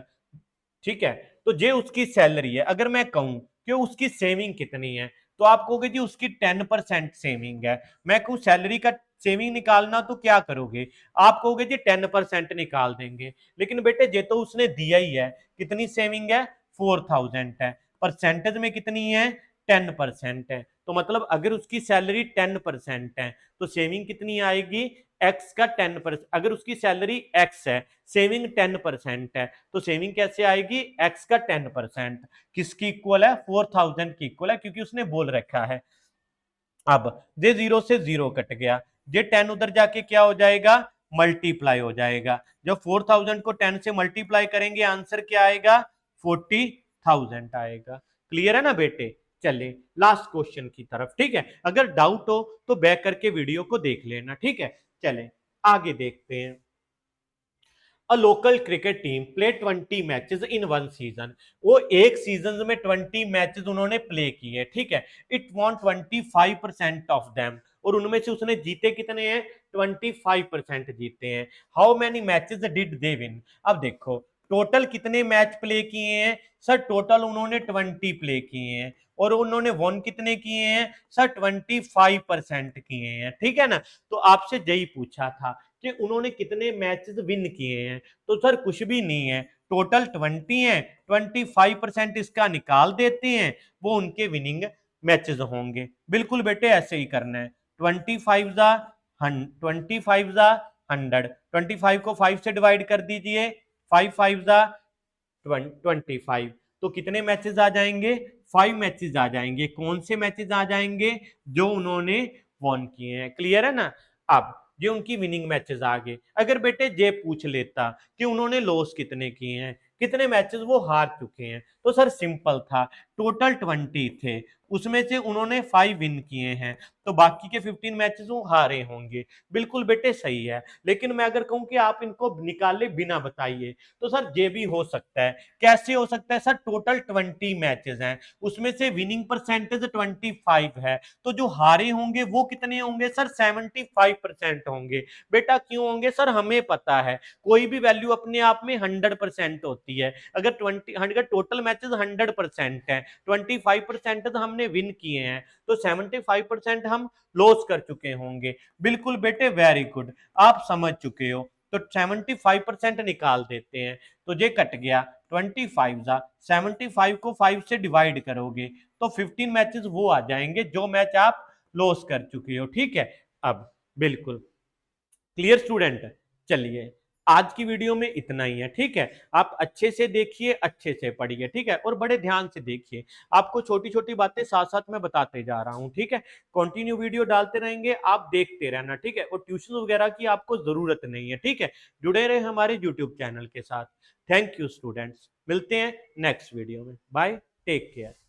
ठीक है। तो ये उसकी सैलरी है। अगर मैं कहूं कि उसकी सेविंग कितनी है, तो आप कहोगे जी उसकी 10% सेविंग है। मैं कहूं सैलरी का सेविंग निकालना, तो क्या करोगे, आप कहोगे जी 10% निकाल देंगे। लेकिन बेटे ये तो उसने दिया ही है, कितनी सेविंग है 4000 है, परसेंटेज में कितनी है 10% है। तो मतलब अगर उसकी सैलरी 10% है तो सेविंग कितनी आएगी एक्स का 10%। अगर उसकी सैलरी एक्स है, सेविंग 10% है, तो सेविंग कैसे आएगी एक्स का 10%। किसकी इक्वल है 4000 की इक्वल है, क्योंकि उसने बोल रखा है। अब ये 0 से 0 कट गया, ये 10 उधर जाके क्या हो जाएगा मल्टीप्लाई हो जाएगा। जब 4000 को 10 से मल्टीप्लाई करेंगे आंसर क्या आएगा 40000 आएगा। क्लियर है ना बेटे। चलिए लास्ट क्वेश्चन की तरफ, ठीक है। अगर डाउट हो तो बैक करके वीडियो को देख लेना, ठीक है। चलें आगे देखते हैं। A local cricket team play 20 matches in one season, वो एक सीजन में 20 मैचेस उन्होंने प्ले किए, ठीक है। इट वॉन 25% ऑफ देम, और उनमें से उसने जीते कितने हैं 25% जीते हैं। How many matches did they win. अब देखो टोटल कितने मैच प्ले किए हैं सर, टोटल उन्होंने 20 प्ले किए हैं, और उन्होंने वन कितने किए हैं सर 25% किए हैं, ठीक है ना। तो आपसे यही पूछा था कि उन्होंने कितने मैचेस विन किए हैं, तो सर कुछ भी नहीं है, टोटल 20 है, 25% इसका निकाल देते हैं, वो उनके विनिंग मैचेस होंगे। बिल्कुल बेटे ऐसे ही करना है। 25 को 5 से डिवाइड कर दीजिए, 5 5 जा 25, तो कितने मैचेस आ जाएंगे 5 मैचेस आ जाएंगे। कौन से मैचेस आ जाएंगे जो उन्होंने वॉन किए हैं। क्लियर है ना। अब ये उनकी विनिंग मैचेस आ गए। अगर बेटे ये पूछ लेता कि उन्होंने लॉस कितने किए हैं, कितने मैचेस वो हार चुके हैं, तो सर सिंपल था, टोटल 20 थे, उसमें से उन्होंने 5 विन किए हैं, तो बाकी के 15 मैचेस वो हारे होंगे। बिल्कुल बेटे सही है। लेकिन मैं अगर कहूं कि आप इनको निकाले बिना बताइए, तो सर ये भी हो सकता है। कैसे हो सकता है सर, टोटल 20 मैचेस हैं, उसमें से विनिंग परसेंटेज 25 है, तो जो हारे होंगे वो कितने होंगे सर 75% होंगे। बेटा क्यों होंगे सर, हमें पता है कोई भी वैल्यू अपने आप में 100% होती है। अगर 100 टोटल मैचेस 100% है, 25% तो हमने विन किए हैं, तो 75% हम लॉस कर चुके होंगे। बिल्कुल बेटे वेरी गुड, आप समझ चुके हो। तो 75% निकाल देते हैं, तो ये कट गया 25 जा 75 को 5 से डिवाइड करोगे तो 15 मैचेस वो आ जाएंगे जो मैच आप लॉस कर चुके हो, ठीक है। अब बिल्कुल क्लियर स्टूडेंट। चलिए आज की वीडियो में इतना ही है, ठीक है। आप अच्छे से देखिए, अच्छे से पढ़िए, ठीक है, और बड़े ध्यान से देखिए। आपको छोटी छोटी बातें साथ साथ में बताते जा रहा हूं, ठीक है। कंटिन्यू वीडियो डालते रहेंगे, आप देखते रहना, ठीक है। और ट्यूशन वगैरह की आपको जरूरत नहीं है, ठीक है। जुड़े रहे हमारे यूट्यूब चैनल के साथ। थैंक यू स्टूडेंट्स, मिलते हैं नेक्स्ट वीडियो में। Bye, take care.